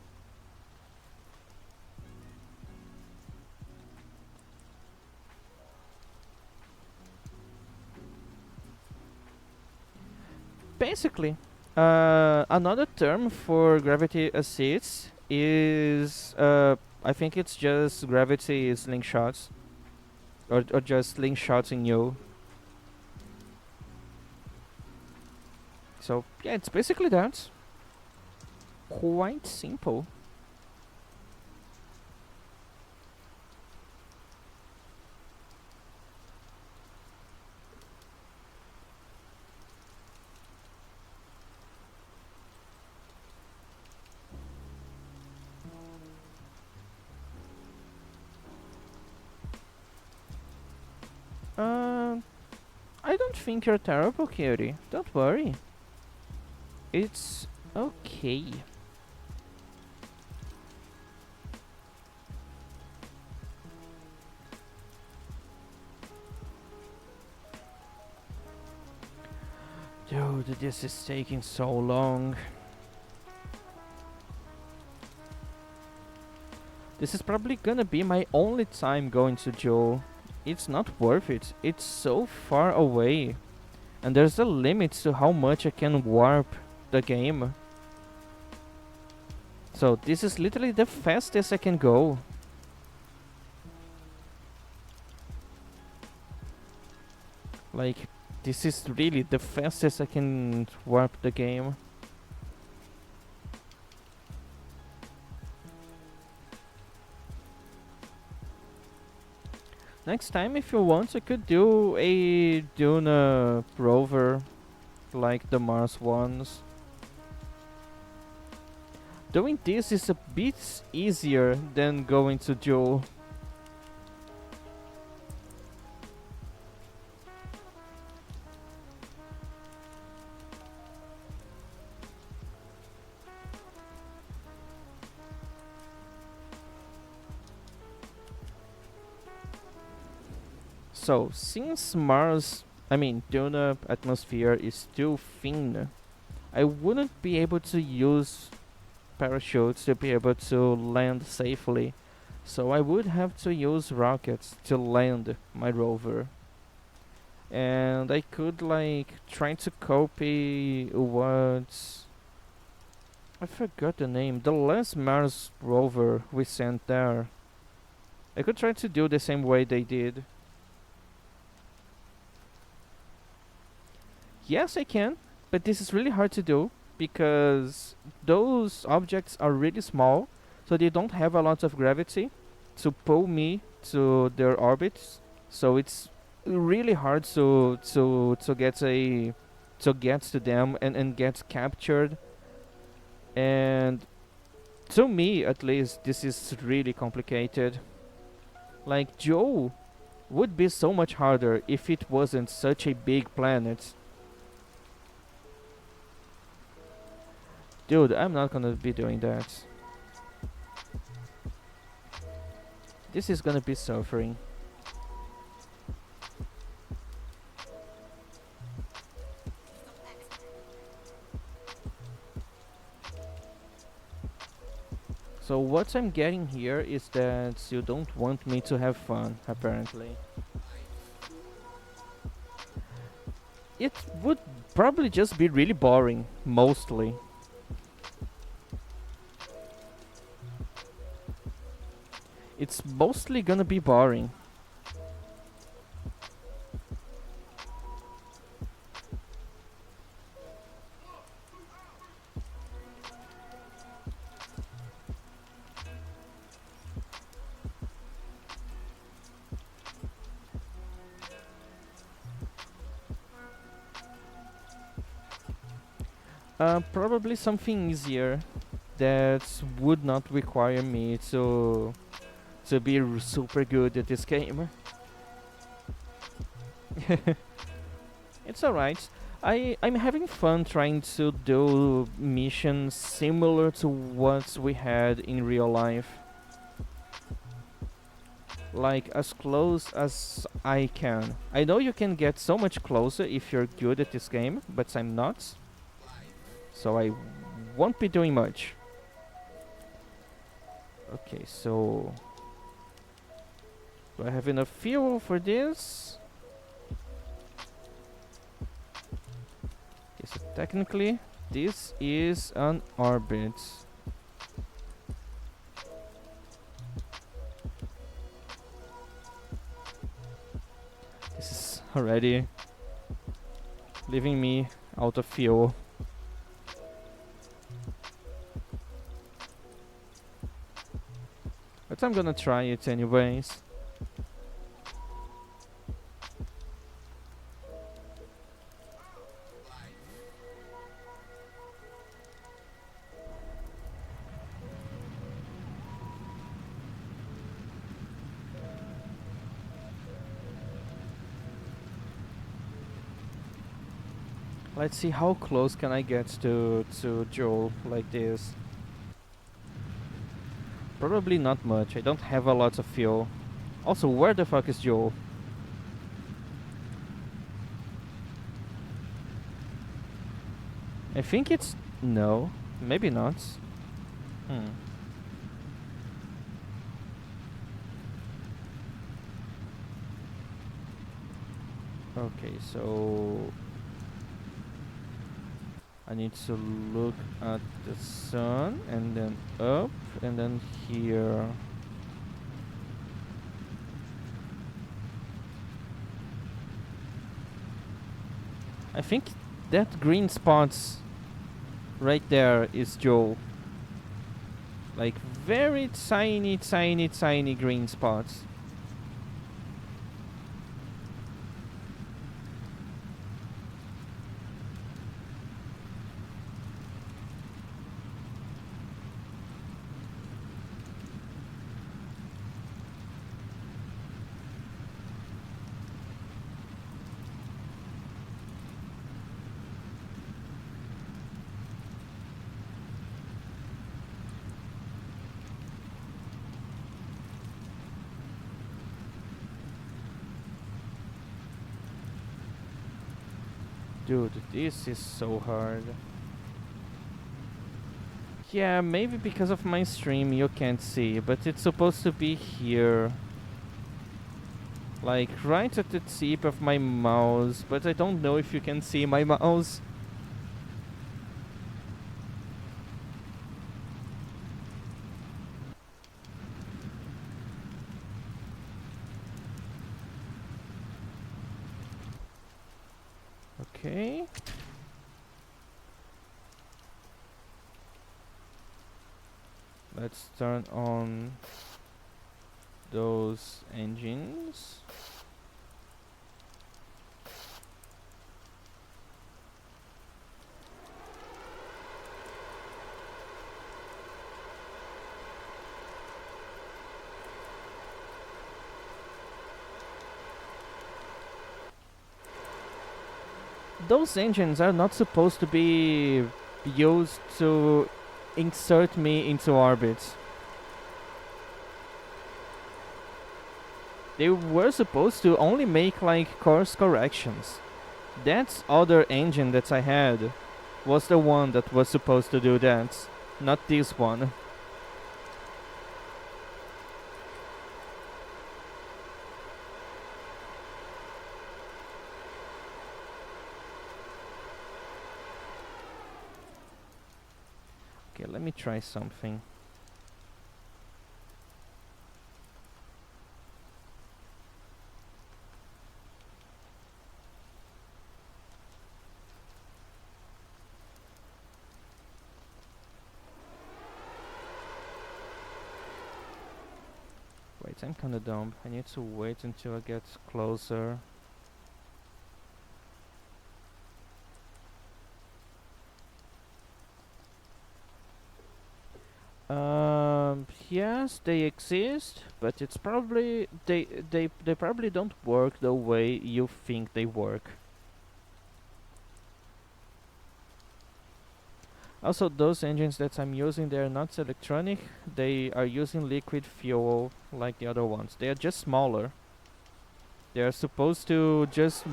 [SPEAKER 1] basically, another term for gravity assists is I think it's just gravity slingshots or just slingshots in you. So yeah, it's basically that. Quite simple. Uh, I don't think you're terrible, Cutie. Don't worry. It's okay. Dude, this is taking so long. This is probably gonna be my only time going to Joe. It's not worth it. It's so far away. And there's a limit to how much I can warp the game. So this is literally the fastest I can go. Like, this is really the fastest I can warp the game. Next time, if you want, I could do a Duna rover like the Mars ones. Doing this is a bit easier than going to Joe. So, since Duna atmosphere is too thin, I wouldn't be able to use parachutes to be able to land safely. So I would have to use rockets to land my rover. And I could like try to copy what I forgot the name. The last Mars rover we sent there. I could try to do the same way they did. Yes, I can, but this is really hard to do because those objects are really small, so they don't have a lot of gravity to pull me to their orbits. So it's really hard to get a to get to them and get captured. And to me, at least, this is really complicated. Like Joe would be so much harder if it wasn't such a big planet. Dude, I'm not gonna be doing that. This is gonna be suffering. So what I'm getting here is that you don't want me to have fun, apparently. It would probably just be really boring, mostly. It's mostly gonna be boring. Probably something easier that would not require me to be super good at this game. It's alright. I'm having fun trying to do missions similar to what we had in real life. Like as close as I can. I know you can get so much closer if you're good at this game, but I'm not. So I won't be doing much. Okay, so do I have enough fuel for this? Okay, So technically, this is an orbit. This is already leaving me out of fuel. But I'm gonna try it anyways. Let's see how close can I get to Joel like this. Probably not much. I don't have a lot of fuel. Also, where the fuck is Joel? I think it's... no. Maybe not. Hmm. Okay, so... I need to look at the sun, and then up, and then here. I think that green spots right there is Joel. Like very tiny, tiny, tiny green spots. Dude, this is so hard. Yeah, maybe because of my stream you can't see, but it's supposed to be here. Like right at the tip of my mouse, but I don't know if you can see my mouse. Okay. Let's turn on those engines. Those engines are not supposed to be used to insert me into orbit. They were supposed to only make like course corrections. That other engine that I had was the one that was supposed to do that, not this one. Okay, let me try something. Wait, I'm kinda dumb. I need to wait until I get closer. Yes, they exist, but it's probably they probably don't work the way you think they work. Also, those engines that I'm using, they're not electronic. They are using liquid fuel like the other ones. They are just smaller. They are supposed to just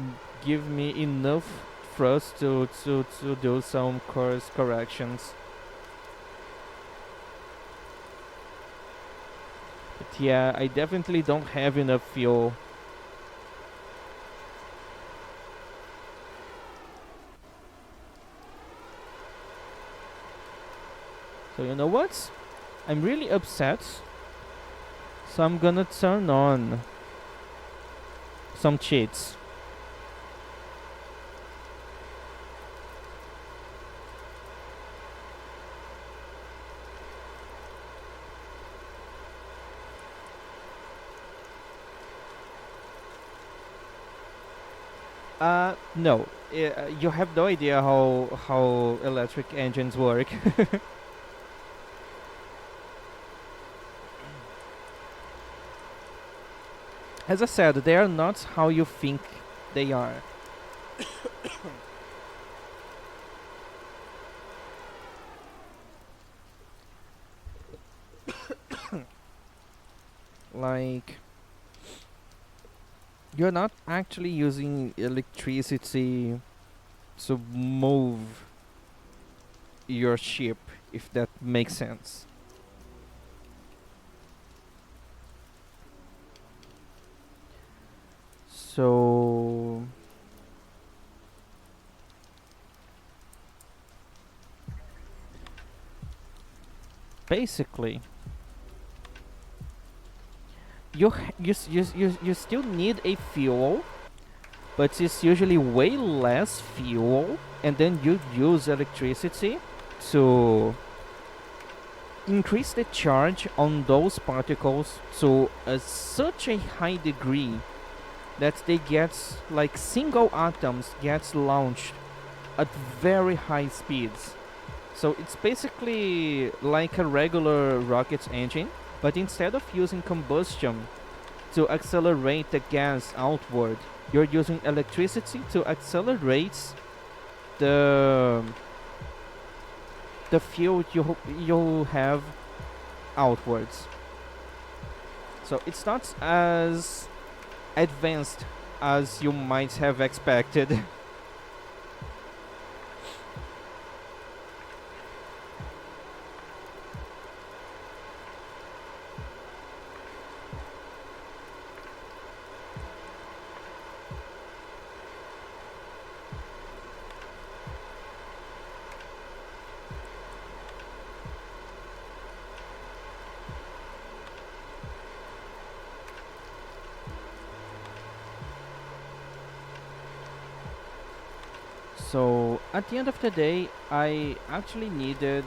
[SPEAKER 1] give me enough thrust to do some course corrections. But yeah, I definitely don't have enough fuel. So you know what? I'm really upset. So I'm gonna turn on some cheats. No. You have no idea how electric engines work. As I said, they are not how you think they are. Like, you're not actually using electricity to move your ship, if that makes sense. So basically, you still need a fuel, but it's usually way less fuel, and then you use electricity to increase the charge on those particles to such a high degree that they get, like, single atoms gets launched at very high speeds. So it's basically like a regular rocket engine, but instead of using combustion to accelerate the gas outward, you're using electricity to accelerate the the fuel you have outwards. So it's not as advanced as you might have expected. So at the end of the day, I actually needed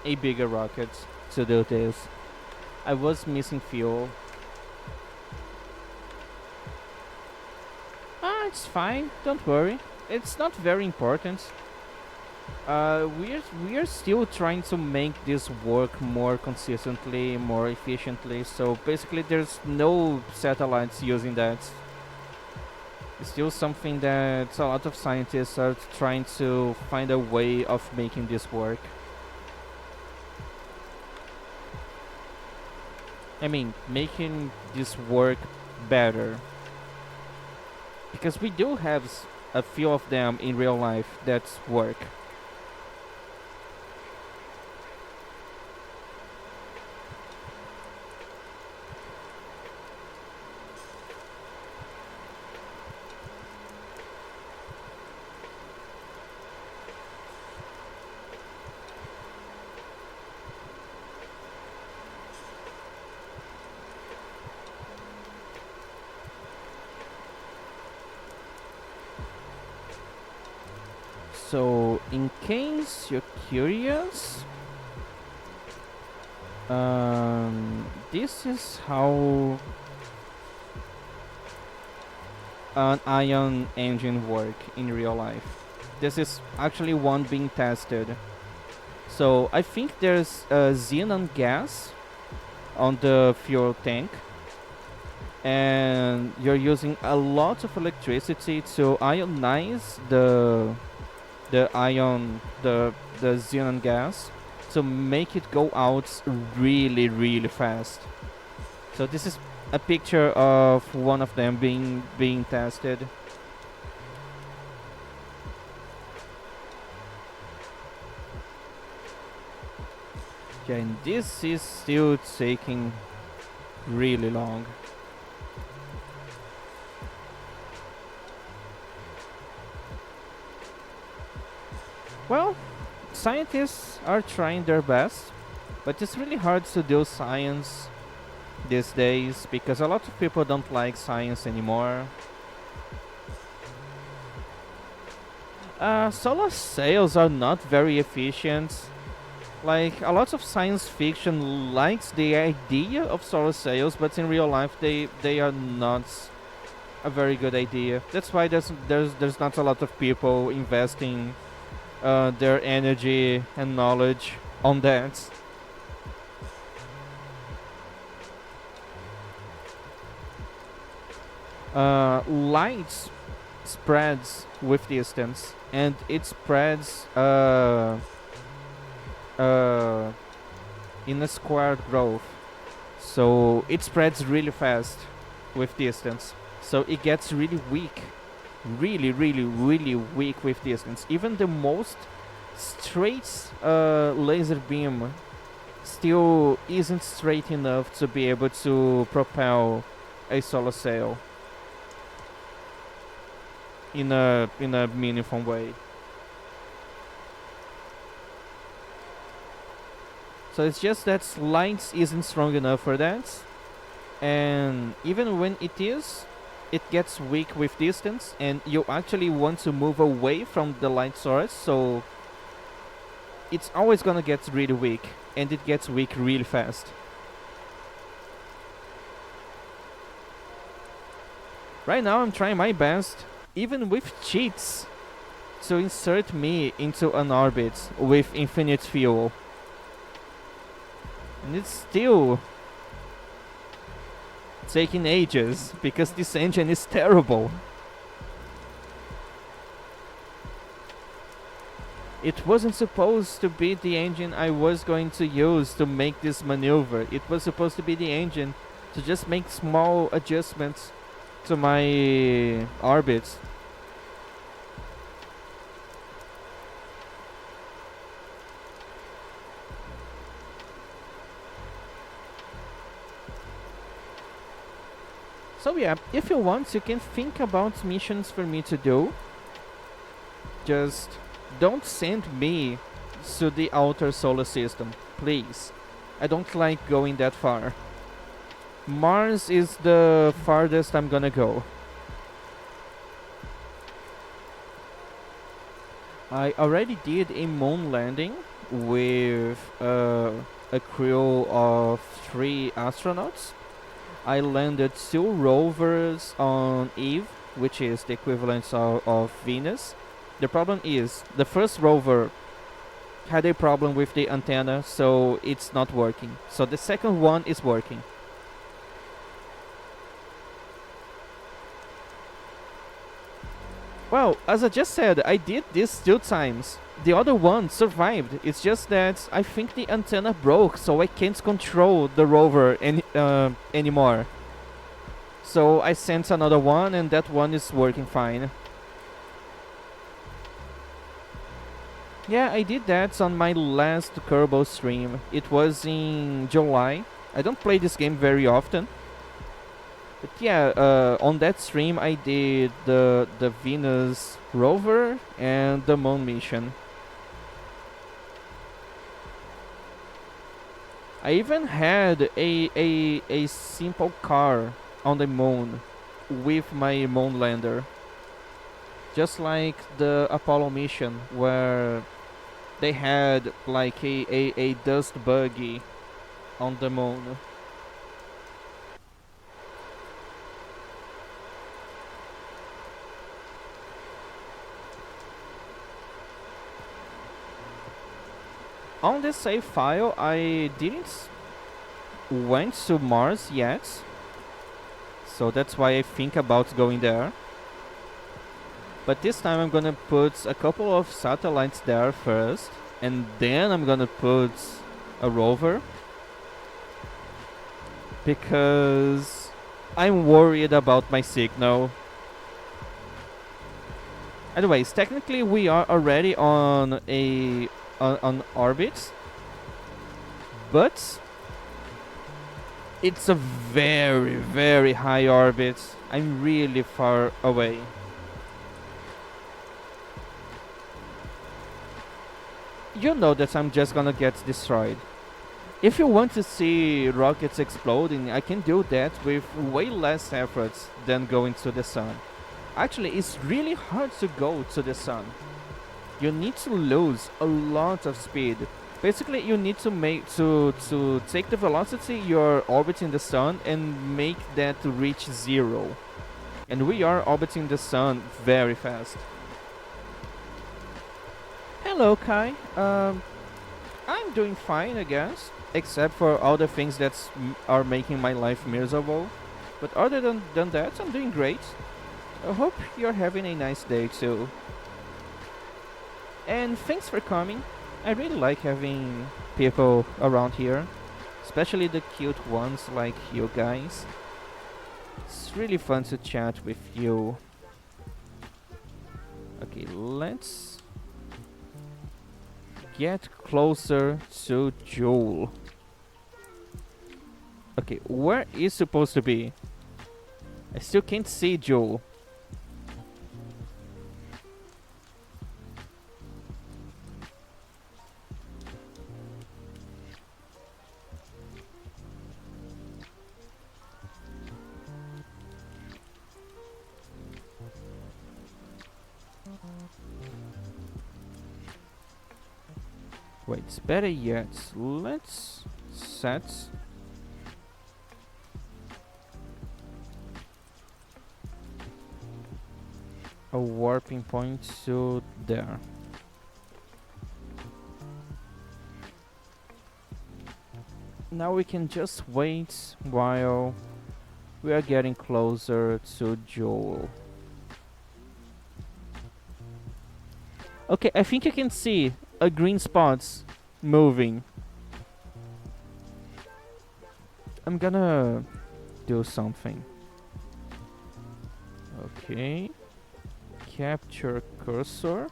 [SPEAKER 1] a bigger rocket to do this. I was missing fuel. Ah, it's fine. Don't worry. It's not very important. We're still trying to make this work more consistently, more efficiently. So basically, there's no satellites using that. It's still something that a lot of scientists are trying to find a way of making this work. I mean, making this work better. Because we do have a few of them in real life that work. So, in case you're curious, this is how an ion engine work in real life. This is actually one being tested. So I think there's xenon gas on the fuel tank, and you're using a lot of electricity to ionize the xenon gas to make it go out really, really fast. So this is a picture of one of them being tested. Yeah, and this is still taking really long. Well, scientists are trying their best. But it's really hard to do science these days because a lot of people don't like science anymore. Solar sails are not very efficient. Like, a lot of science fiction likes the idea of solar sails, but in real life they are not a very good idea. That's why there's not a lot of people investing their energy and knowledge on that. Light spreads with distance, and it spreads in a squared growth. So it spreads really fast with distance. So it gets really weak. Really, really, really weak with distance. Even the most straight laser beam still isn't straight enough to be able to propel a solar sail in a meaningful way. So it's just that light isn't strong enough for that, and even when it is, it gets weak with distance, and you actually want to move away from the light source, so it's always gonna get really weak, and it gets weak really fast. Right now I'm trying my best, even with cheats, to insert me into an orbit with infinite fuel. And it's still taking ages because this engine is terrible. It wasn't supposed to be the engine I was going to use to make this maneuver. It was supposed to be the engine to just make small adjustments to my orbits. So yeah, if you want, you can think about missions for me to do. Just don't send me to the outer solar system, please. I don't like going that far. Mars is the farthest I'm gonna go. I already did a moon landing with a crew of 3 astronauts. I landed 2 rovers on Eve, which is the equivalent of Venus. The problem is, the first rover had a problem with the antenna, so it's not working. So the second one is working. Well, as I just said, I did this 2 times. The other one survived. It's just that I think the antenna broke, so I can't control the rover anymore. So I sent another one, and that one is working fine. Yeah, I did that on my last Kerbal stream. It was in July. I don't play this game very often. But yeah, on that stream I did the Venus rover and the moon mission. I even had a simple car on the moon with my moon lander. Just like the Apollo mission, where they had like a dust buggy on the moon. On this save file, I didn't went to Mars yet, so that's why I think about going there. But this time I'm gonna put a couple of satellites there first, and then I'm gonna put a rover, because I'm worried about my signal. Anyways, technically we are already on orbit, but it's a very, very high orbit. I'm really far away. You know that I'm just gonna get destroyed. If you want to see rockets exploding, I can do that with way less efforts than going to the sun. Actually, it's really hard to go to the sun. You need to lose a lot of speed. Basically, you need to take the velocity you're orbiting the sun and make that reach zero. And we are orbiting the sun very fast. Hello, Kai. I'm doing fine, I guess, except for all the things that are making my life miserable. But other than that, I'm doing great. I hope you're having a nice day too. And thanks for coming. I really like having people around here, especially the cute ones like you guys. It's really fun to chat with you. Okay, let's get closer to Joel. Okay, where is supposed to be? I still can't see Joel. Wait, better yet, let's set a warping point to there. Now we can just wait while we are getting closer to Joel. Okay, I think you can see a green spot moving. I'm gonna do something. Okay. Capture cursor.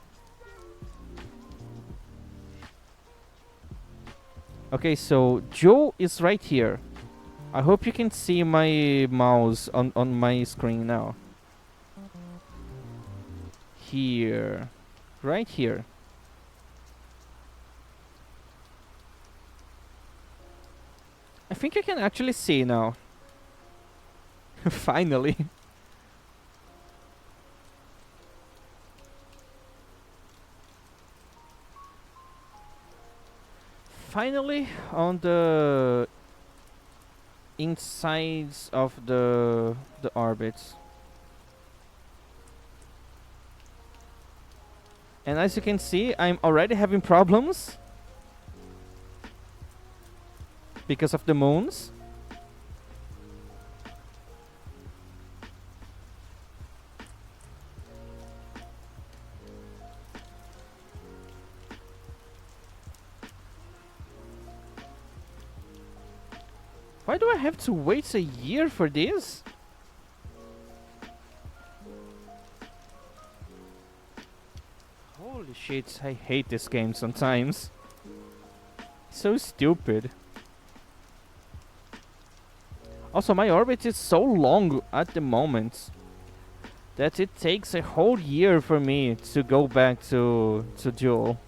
[SPEAKER 1] Okay, so Joe is right here. I hope you can see my mouse on my screen now. Here. Right here. I think you can actually see now. Finally. Finally on the insides of the orbits. And as you can see, I'm already having problems because of the moons. Why do I have to wait a year for this? Holy shit, I hate this game sometimes. So stupid. Also, my orbit is so long at the moment that it takes a whole year for me to go back to Joel.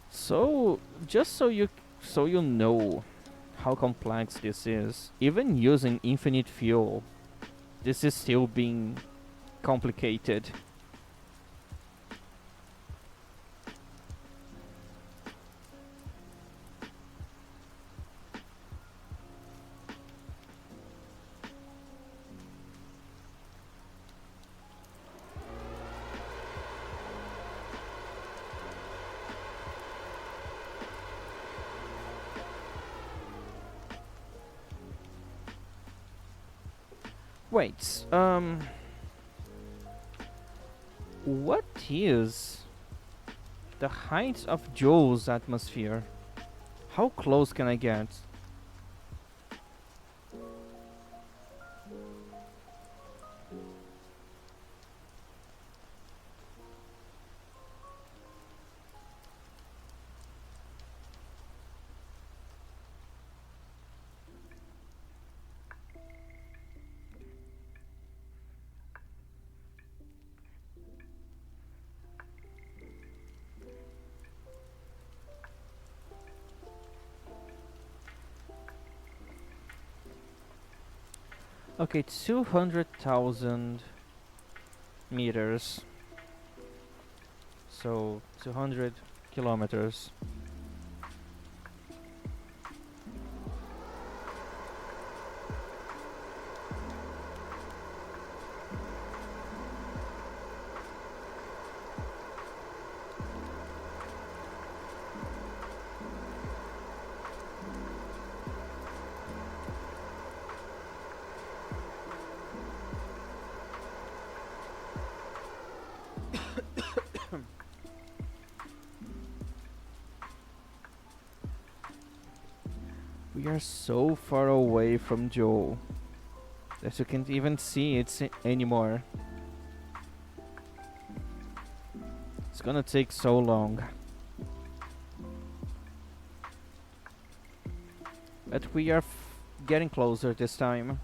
[SPEAKER 1] So, just so you know how complex this is, even using infinite fuel, this is still being complicated. Wait, what is the height of Joel's atmosphere? How close can I get? Okay, 200,000 meters. So 200 kilometers. We are so far away from Joe that you can't even see it anymore. It's gonna take so long. But we are getting closer this time.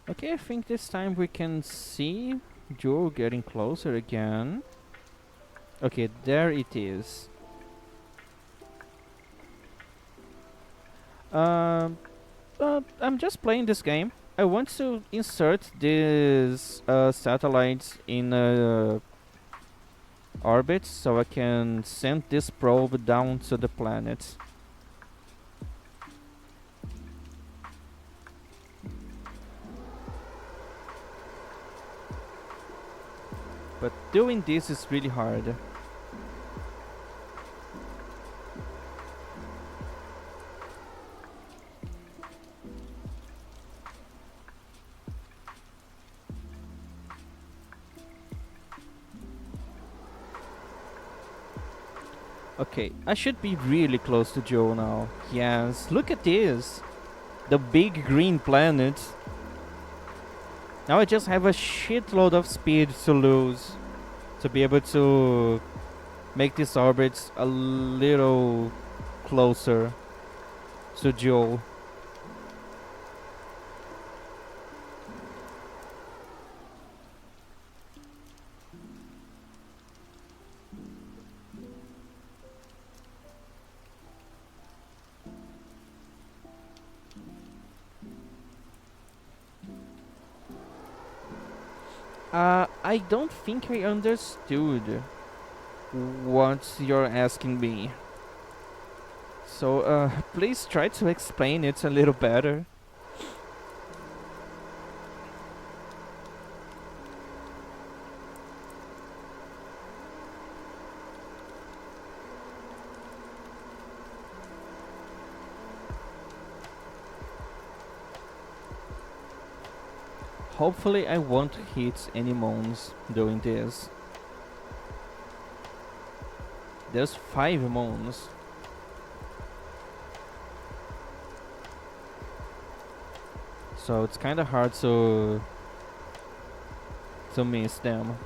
[SPEAKER 1] Okay, I think this time we can see Joe getting closer again. Okay, there it is. Um, I'm just playing this game. I want to insert these satellites in orbit so I can send this probe down to the planet. But doing this is really hard. Okay, I should be really close to Joe now. Yes, look at this. The big green planet. Now I just have a shitload of speed to lose to be able to make these orbits a little closer to Joe. I don't think I understood what you're asking me. So, please try to explain it a little better. Hopefully I won't hit any moons doing this. There's 5 moons. So it's kinda hard to miss them.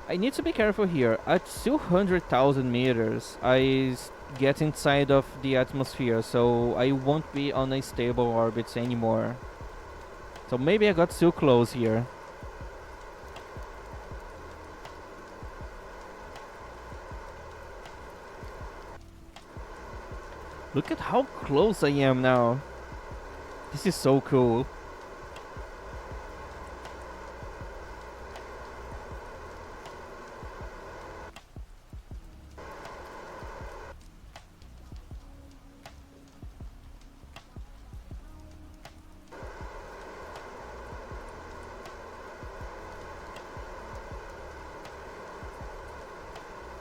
[SPEAKER 1] I need to be careful here. At 200,000 meters, get inside of the atmosphere, so I won't be on a stable orbit anymore. So maybe I got too close here. Look at how close I am now. This is so cool.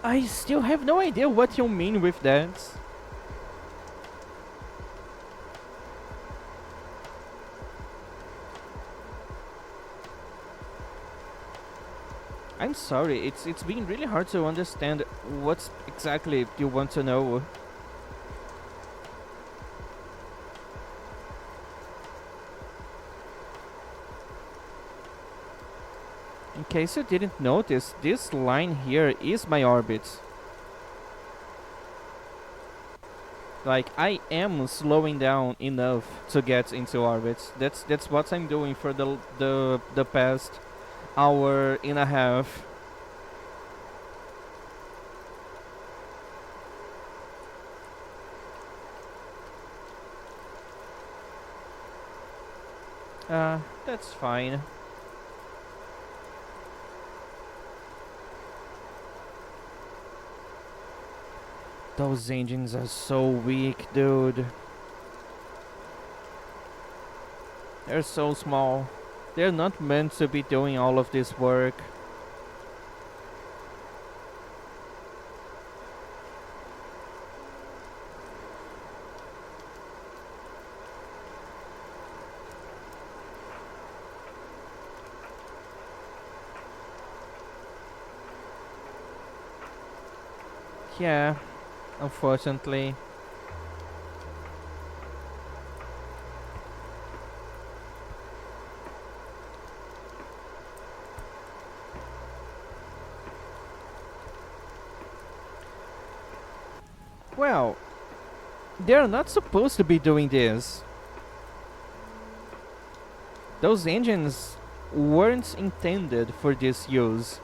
[SPEAKER 1] I still have no idea what you mean with that. I'm sorry, it's been really hard to understand what exactly you want to know. In case you didn't notice, this line here is my orbit. Like, I am slowing down enough to get into orbit. That's what I'm doing for the past hour and a half. That's fine. Those engines are so weak, dude. They're so small. They're not meant to be doing all of this work. Yeah, unfortunately. Well, they're not supposed to be doing this. Those engines weren't intended for this use.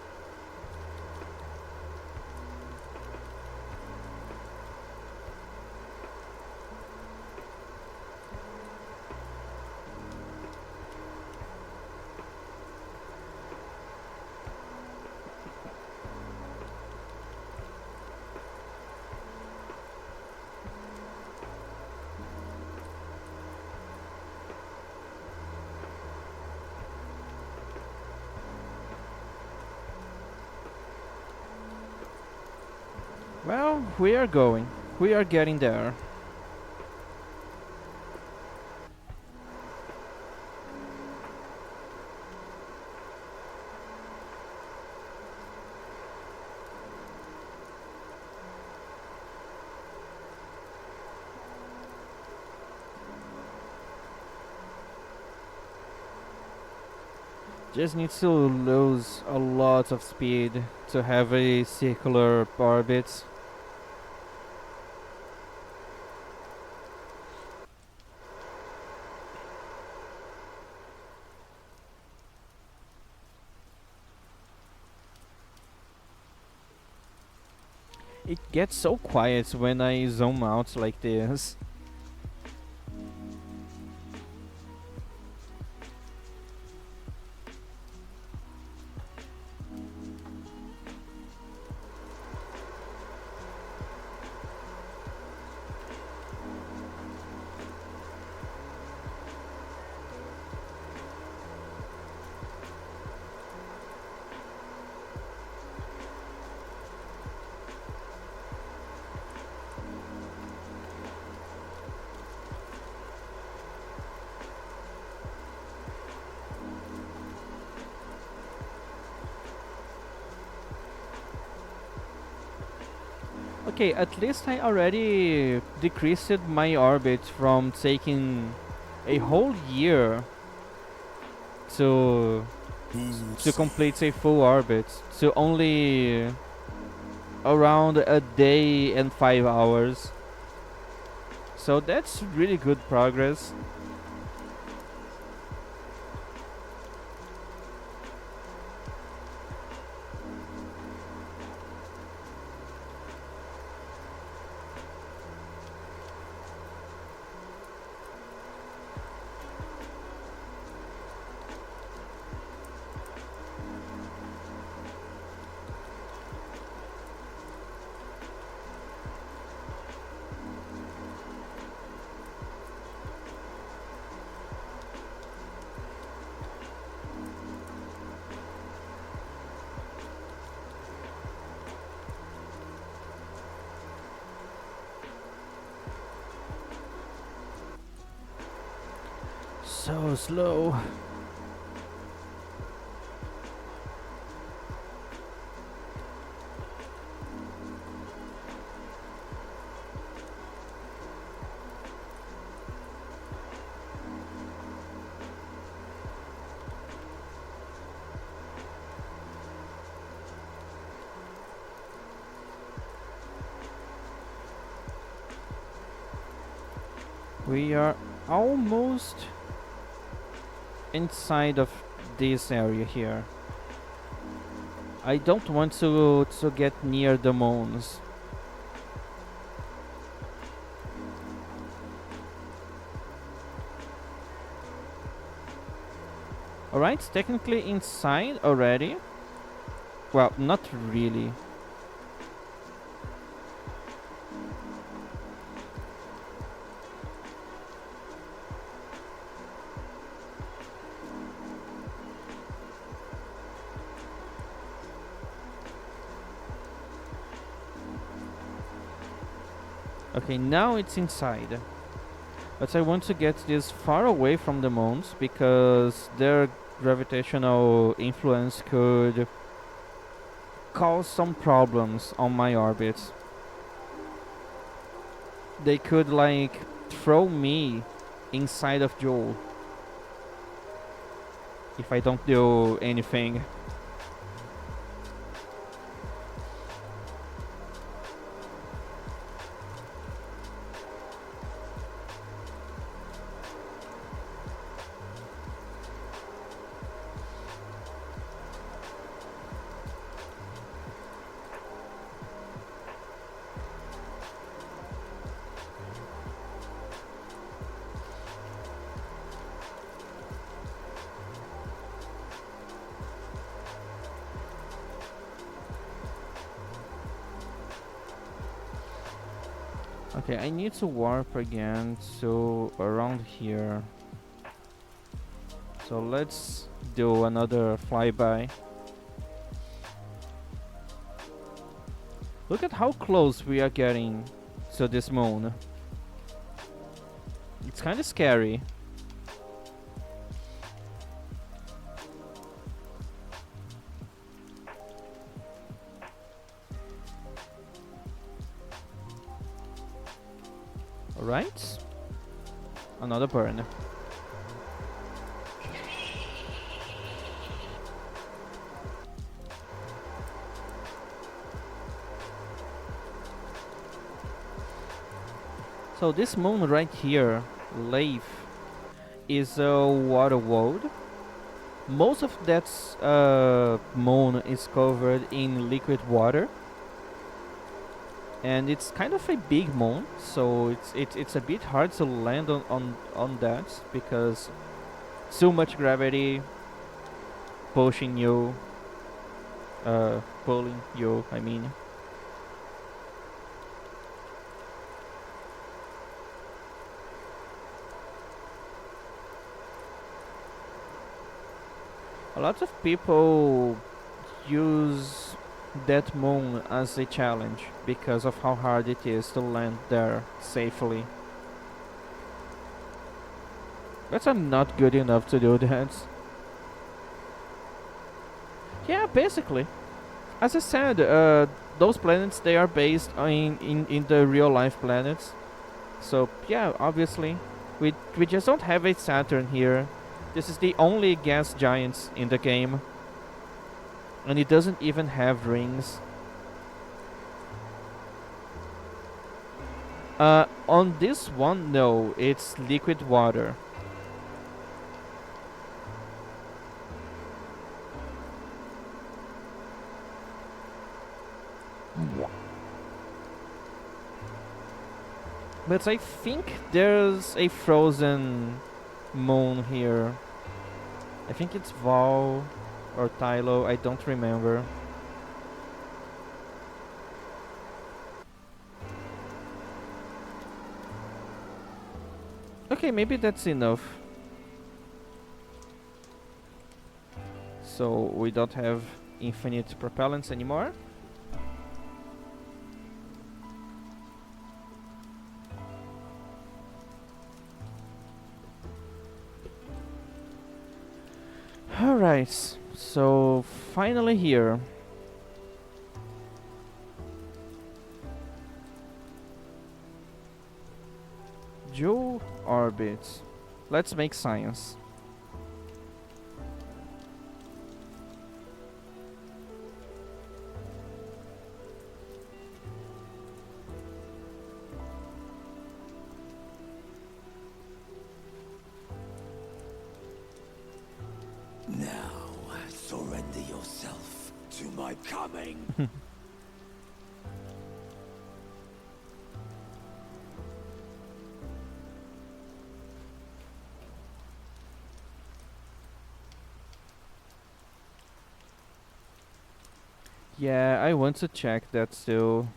[SPEAKER 1] Well, we are going. We are getting there. Just needs to lose a lot of speed to have a circular orbit. It gets so quiet when I zoom out like this. Okay, at least I already decreased my orbit from taking a whole year to complete a full orbit to only around a day and 5 hours. So that's really good progress. So slow. We are almost inside of this area here. I don't want to get near the moons. Alright, technically inside already. Well, not really. Okay, now it's inside. But I want to get this far away from the moons because their gravitational influence could cause some problems on my orbit. They could like throw me inside of Joel if I don't do anything. Okay, I need to warp again to around here. So let's do another flyby. Look at how close we are getting to this moon. It's kind of scary. Alright. Another burn. So this moon right here, Leif, is a water world. Most of that moon is covered in liquid water. And it's kind of a big moon, so it's a bit hard to land on that because too much gravity pushing you, pulling you. I mean, a lot of people use that moon as a challenge because of how hard it is to land there safely. But I'm not good enough to do that. Yeah, basically. As I said, those planets, they are based in the real life planets. So yeah, obviously, we just don't have a Saturn here. This is the only gas giant in the game, and it doesn't even have rings. On this one, no, it's liquid water. But I think there's a frozen moon here. I think it's Val or Tylo, I don't remember. Okay, maybe that's enough. So we don't have infinite propellants anymore. Alright, so finally here. Joe orbit. Let's make science.
[SPEAKER 2] yourself to my coming.
[SPEAKER 1] Yeah, I want to check that too.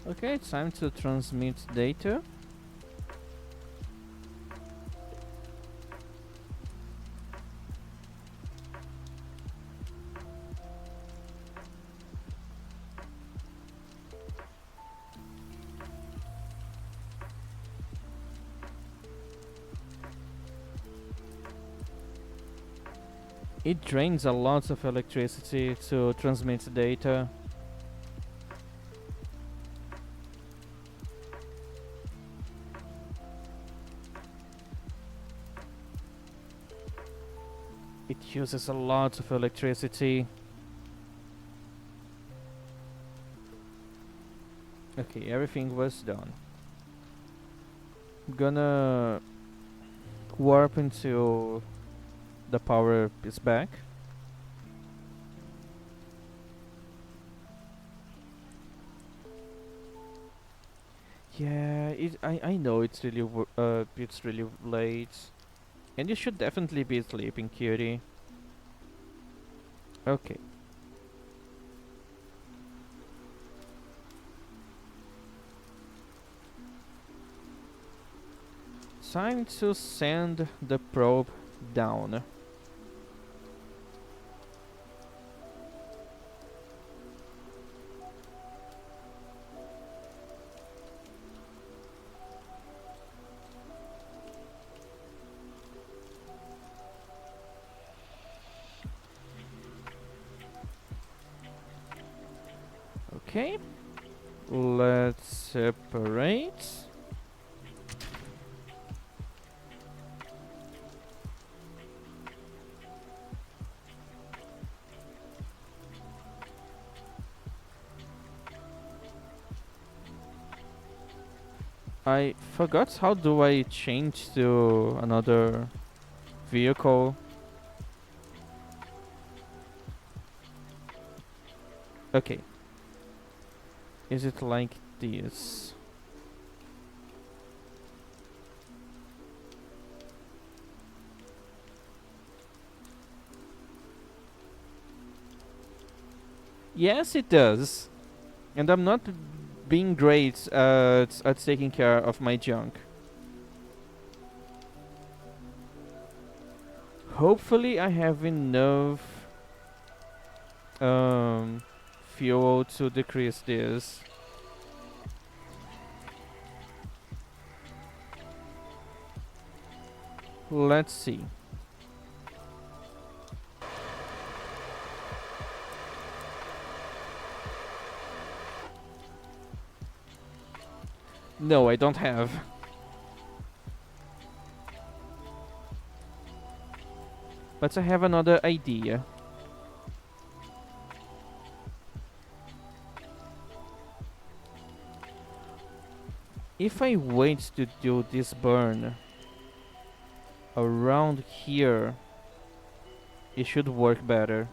[SPEAKER 1] Okay, time to transmit data. It drains a lot of electricity to transmit data. It uses a lot of electricity. Okay, everything was done. I'm gonna warp until the power is back. Yeah, I know it's really late, and you should definitely be sleeping, cutie. Okay. Time to send the probe down. Okay. Let's separate. I forgot how do I change to another vehicle. Okay. Is it like this? Yes, it does. And I'm not being great at taking care of my junk. Hopefully I have enough um, fuel to decrease this. Let's see. No, I don't have. But I have another idea. If I wait to do this burn around here, it should work better.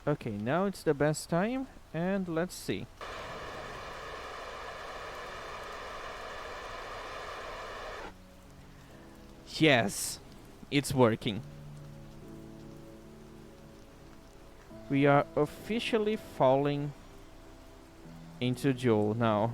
[SPEAKER 1] Okay, now it's the best time, and let's see. Yes, it's working. We are officially falling into Joel now.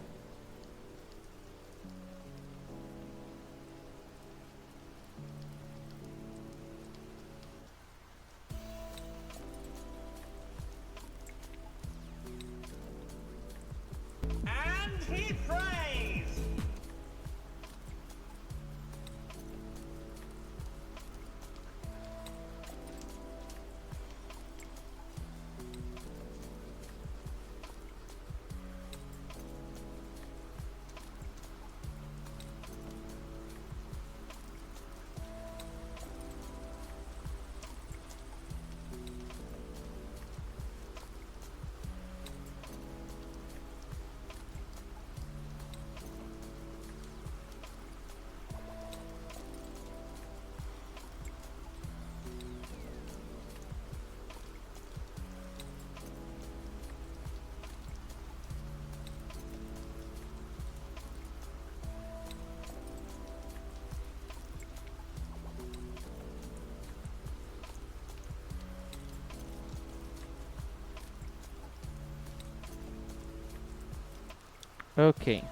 [SPEAKER 1] Okay.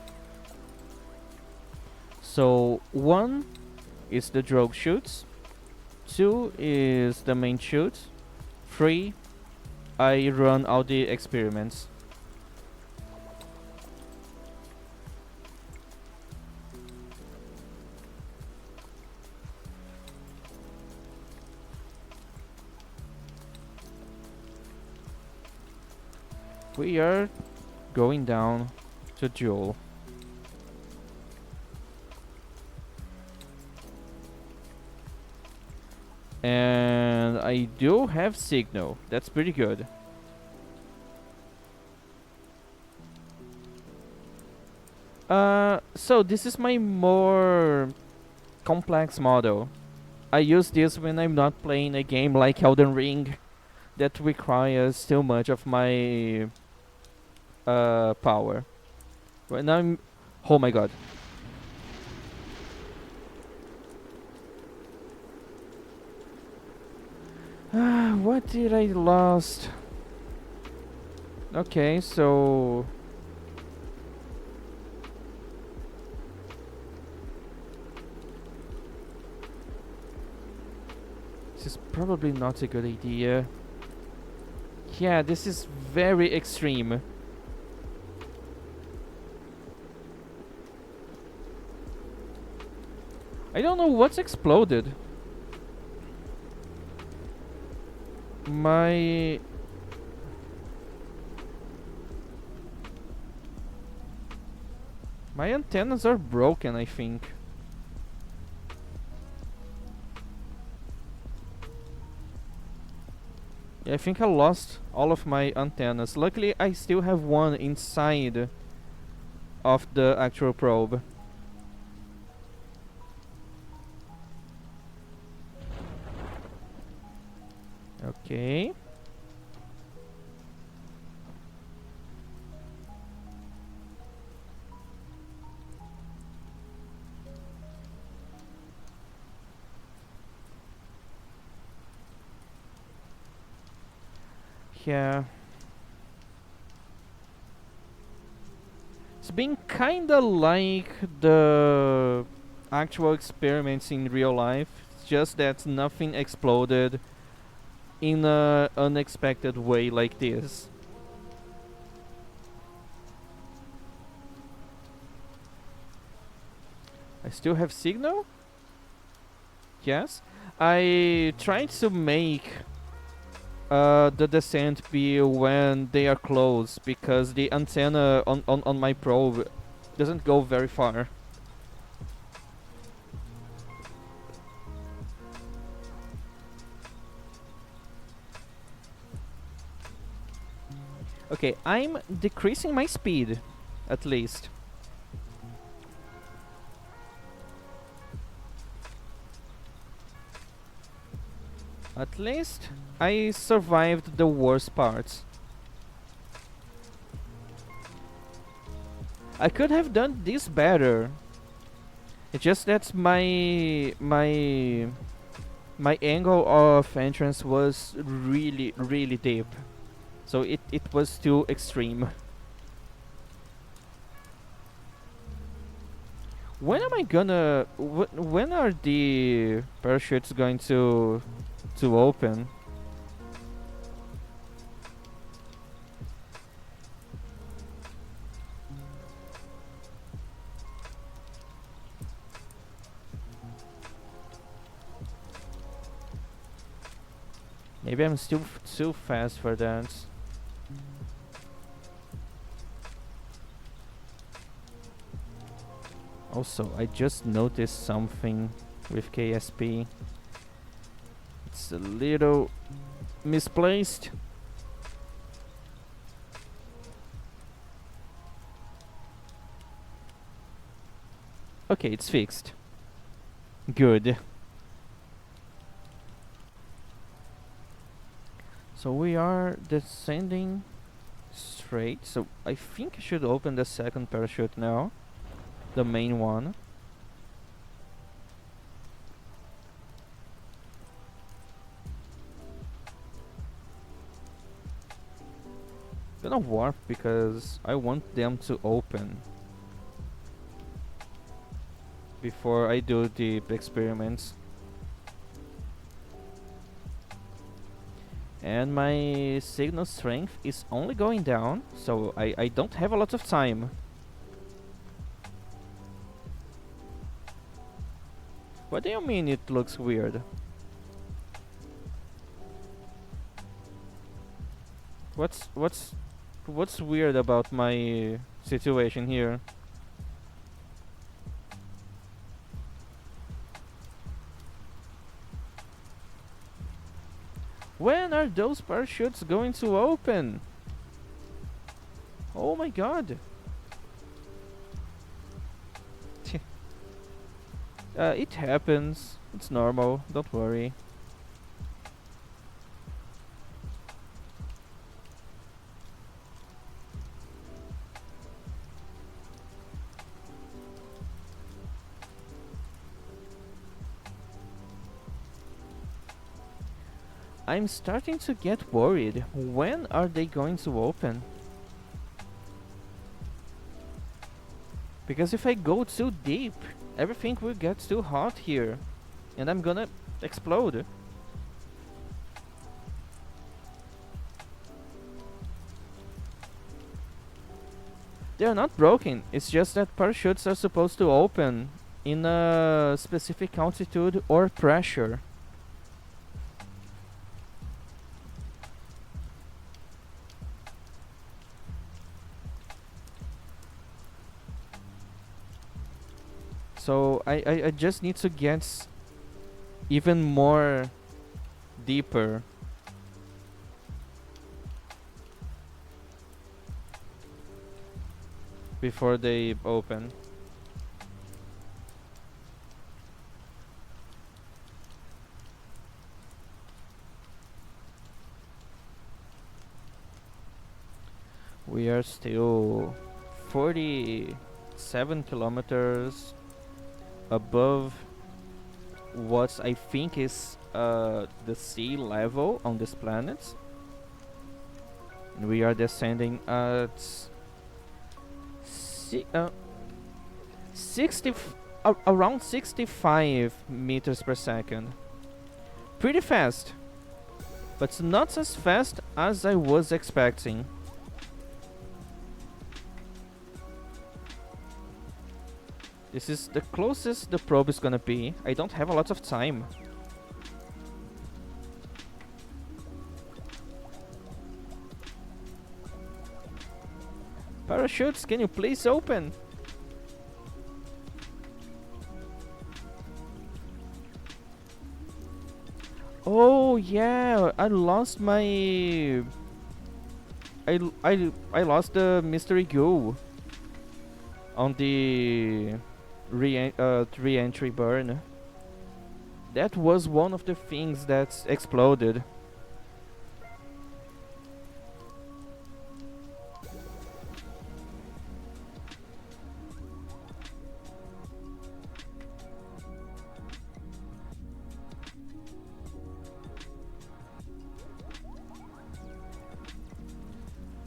[SPEAKER 1] So 1 is the drogue chutes, 2 is the main chute, 3 I run all the experiments. We are going down to Joel. And I do have signal. That's pretty good. So this is my more complex model. I use this when I'm not playing a game like Elden Ring that requires too much of my power. When I'm... Oh my god. What did I lost? Okay, so... This is probably not a good idea. Yeah, this is very extreme. I don't know what's exploded. My... My antennas are broken, I think. Yeah, I think I lost all of my antennas. Luckily, I still have one inside of the actual probe. Okay. Yeah. It's been kinda like the actual experiments in real life. It's just that nothing exploded in a unexpected way like this. I still have signal? Yes. I tried to make the descent be when they are close because the antenna on my probe doesn't go very far. Okay, I'm decreasing my speed, at least. At least I survived the worst parts. I could have done this better. It's just that my angle of entrance was really deep. So it was too extreme. When am I gonna... when are the parachutes going to open? Maybe I'm still too fast for that. Also, I just noticed something with KSP. It's a little misplaced. Okay, it's fixed. Good. So we are descending straight. So I think I should open the second parachute now. The main one. But gonna warp because I want them to open before I do the experiments. And my signal strength is only going down, so I don't have a lot of time. What do you mean it looks weird? What's weird about my situation here? When are those parachutes going to open? Oh my god. It happens. It's normal. Don't worry. I'm starting to get worried. When are they going to open? Because if I go too deep, everything will get too hot here. And I'm gonna explode. They're not broken, it's just that parachutes are supposed to open in a specific altitude or pressure. So I just need to get even more deeper before they open. We are still 47 kilometers above what I think is the sea level on this planet. And we are descending at 60 around 65 meters per second. Pretty fast, but not as fast as I was expecting. This is the closest the probe is gonna be. I don't have a lot of time. Parachutes, can you please open? Oh yeah, I lost my... I lost the mystery goo on the re-entry burn. That was one of the things that exploded.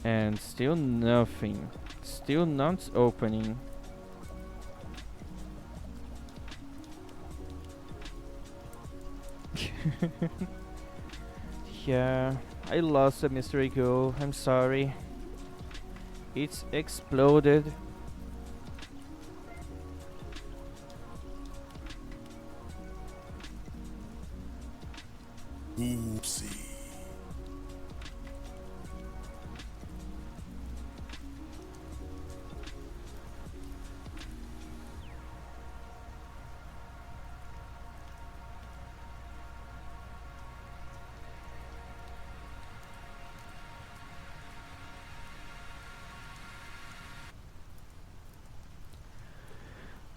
[SPEAKER 1] And still nothing. Still not opening. Yeah, I lost a mystery goo. I'm sorry. It's exploded.
[SPEAKER 2] Oopsie.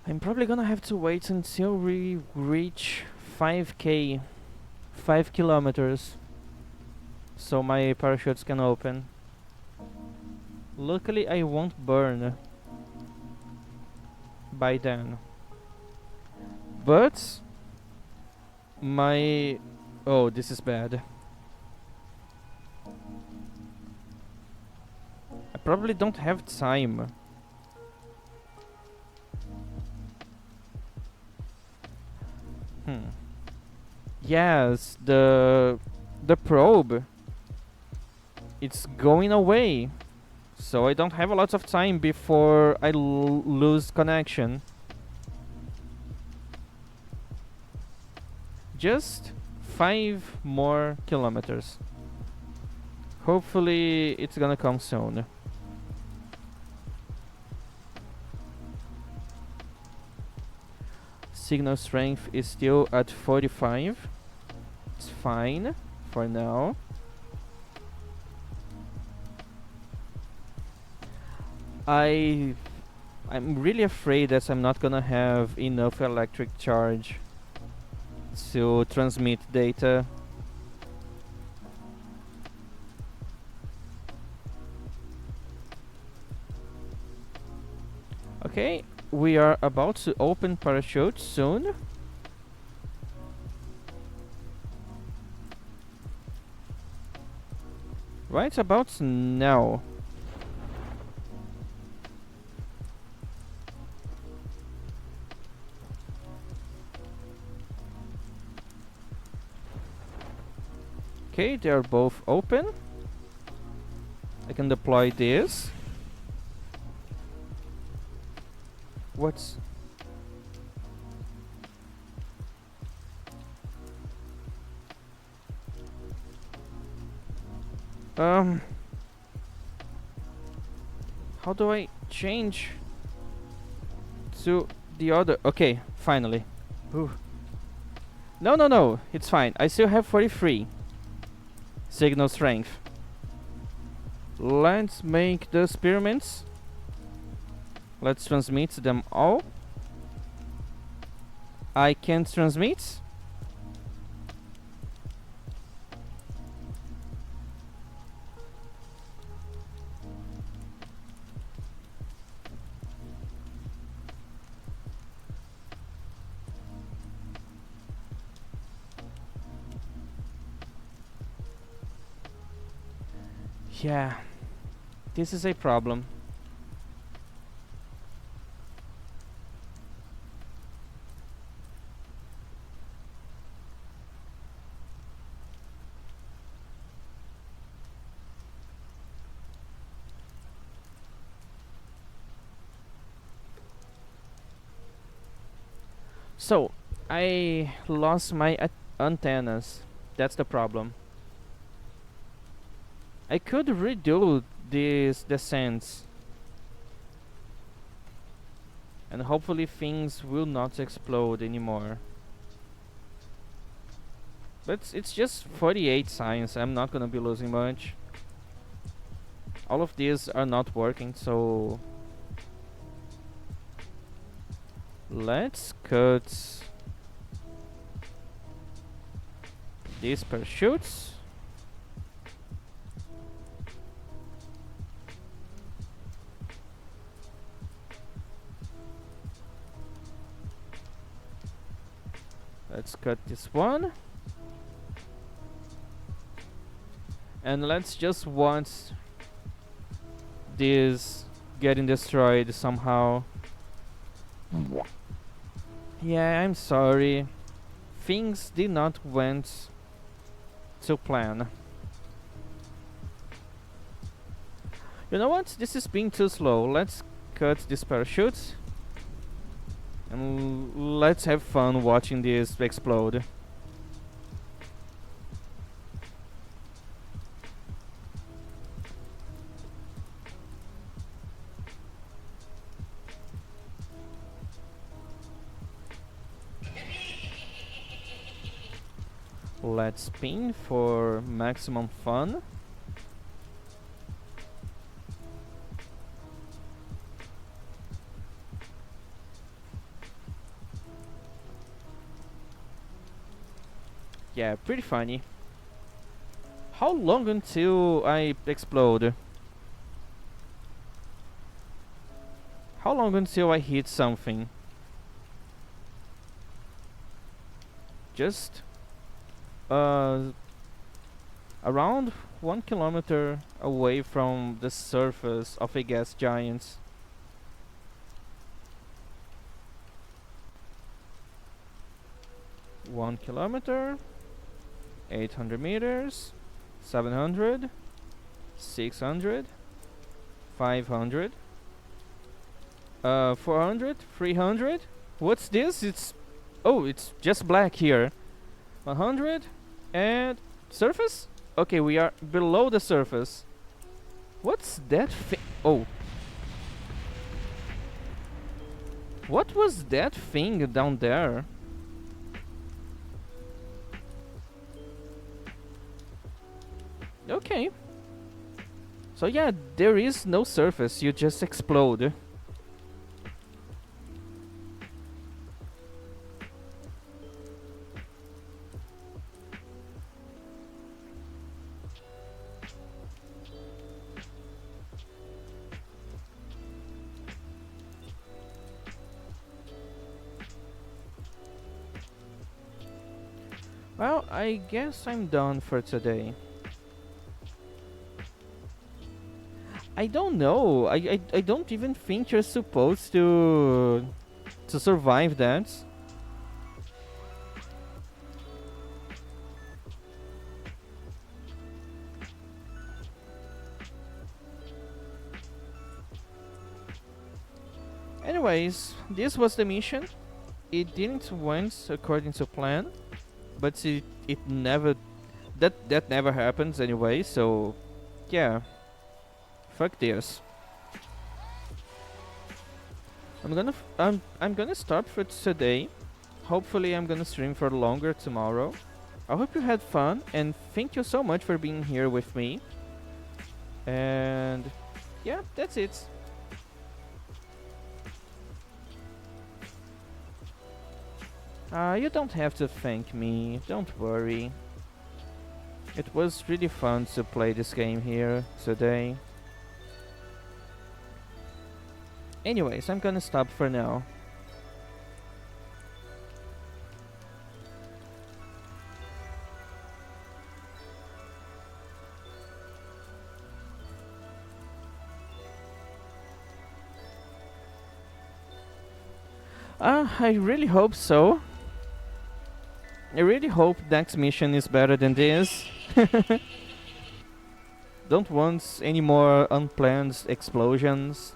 [SPEAKER 1] I'm probably gonna have to wait until we reach 5k, 5 kilometers, so my parachutes can open. Luckily I won't burn by then. But my... oh, this is bad. probably don't have time. Yes, the probe, it's going away. So I don't have a lot of time before I lose connection. Just 5 more kilometers. Hopefully it's gonna come soon. Signal strength is still at 45. It's fine for now. I'm really afraid that I'm not gonna have enough electric charge to transmit data. Okay, we are about to open parachute soon. Right about now. Okay, they are both open. I can deploy this. What's... How do I change to the other? Okay, finally. Ooh. No, no, no, it's fine. I still have 43 signal strength. Let's make the experiments. Let's transmit them all. I can't transmit. Yeah, this is a problem. So, I lost my antennas. That's the problem. I could redo these descents, and hopefully things will not explode anymore. But it's just 48 science. I'm not gonna be losing much. All of these are not working, so let's cut these parachutes. Let's cut this one. And let's just watch this getting destroyed somehow. Yeah, I'm sorry. Things did not went to plan. You know what? This is being too slow. Let's cut this parachute. And let's have fun watching this explode. Let's spin for maximum fun. Yeah, pretty funny. How long until I explode? How long until I hit something? Just around 1 kilometer away from the surface of a gas giant. One kilometer, 800 meters, 700, 600, 500, 400, 300. What's this? It's just black here. 100 and surface? Okay, we are below the surface. What's that thing? Oh. What was that thing down there? Okay. So yeah, there is no surface, you just explode. Well, I guess I'm done for today. I don't know. I don't even think you're supposed to survive that. Anyways, this was the mission. It didn't went according to plan, but it never that never happens anyway. So yeah, fuck this. I'm gonna stop for today. Hopefully I'm gonna stream for longer tomorrow. I hope you had fun and thank you so much for being here with me. And yeah, that's it. You don't have to thank me, don't worry. It was really fun to play this game here today. Anyways, I'm gonna stop for now. I really hope so. I really hope next mission is better than this. Don't want any more unplanned explosions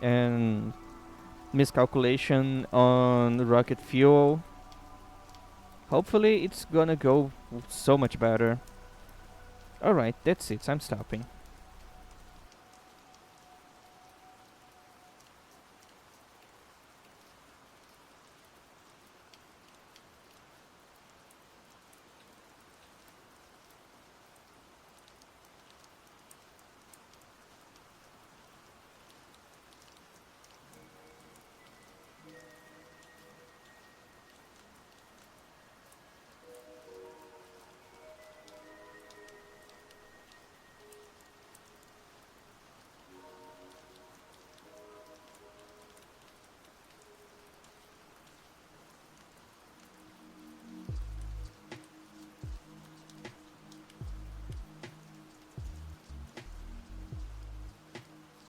[SPEAKER 1] and miscalculation on rocket fuel. Hopefully it's gonna go so much better. Alright, that's it, I'm stopping.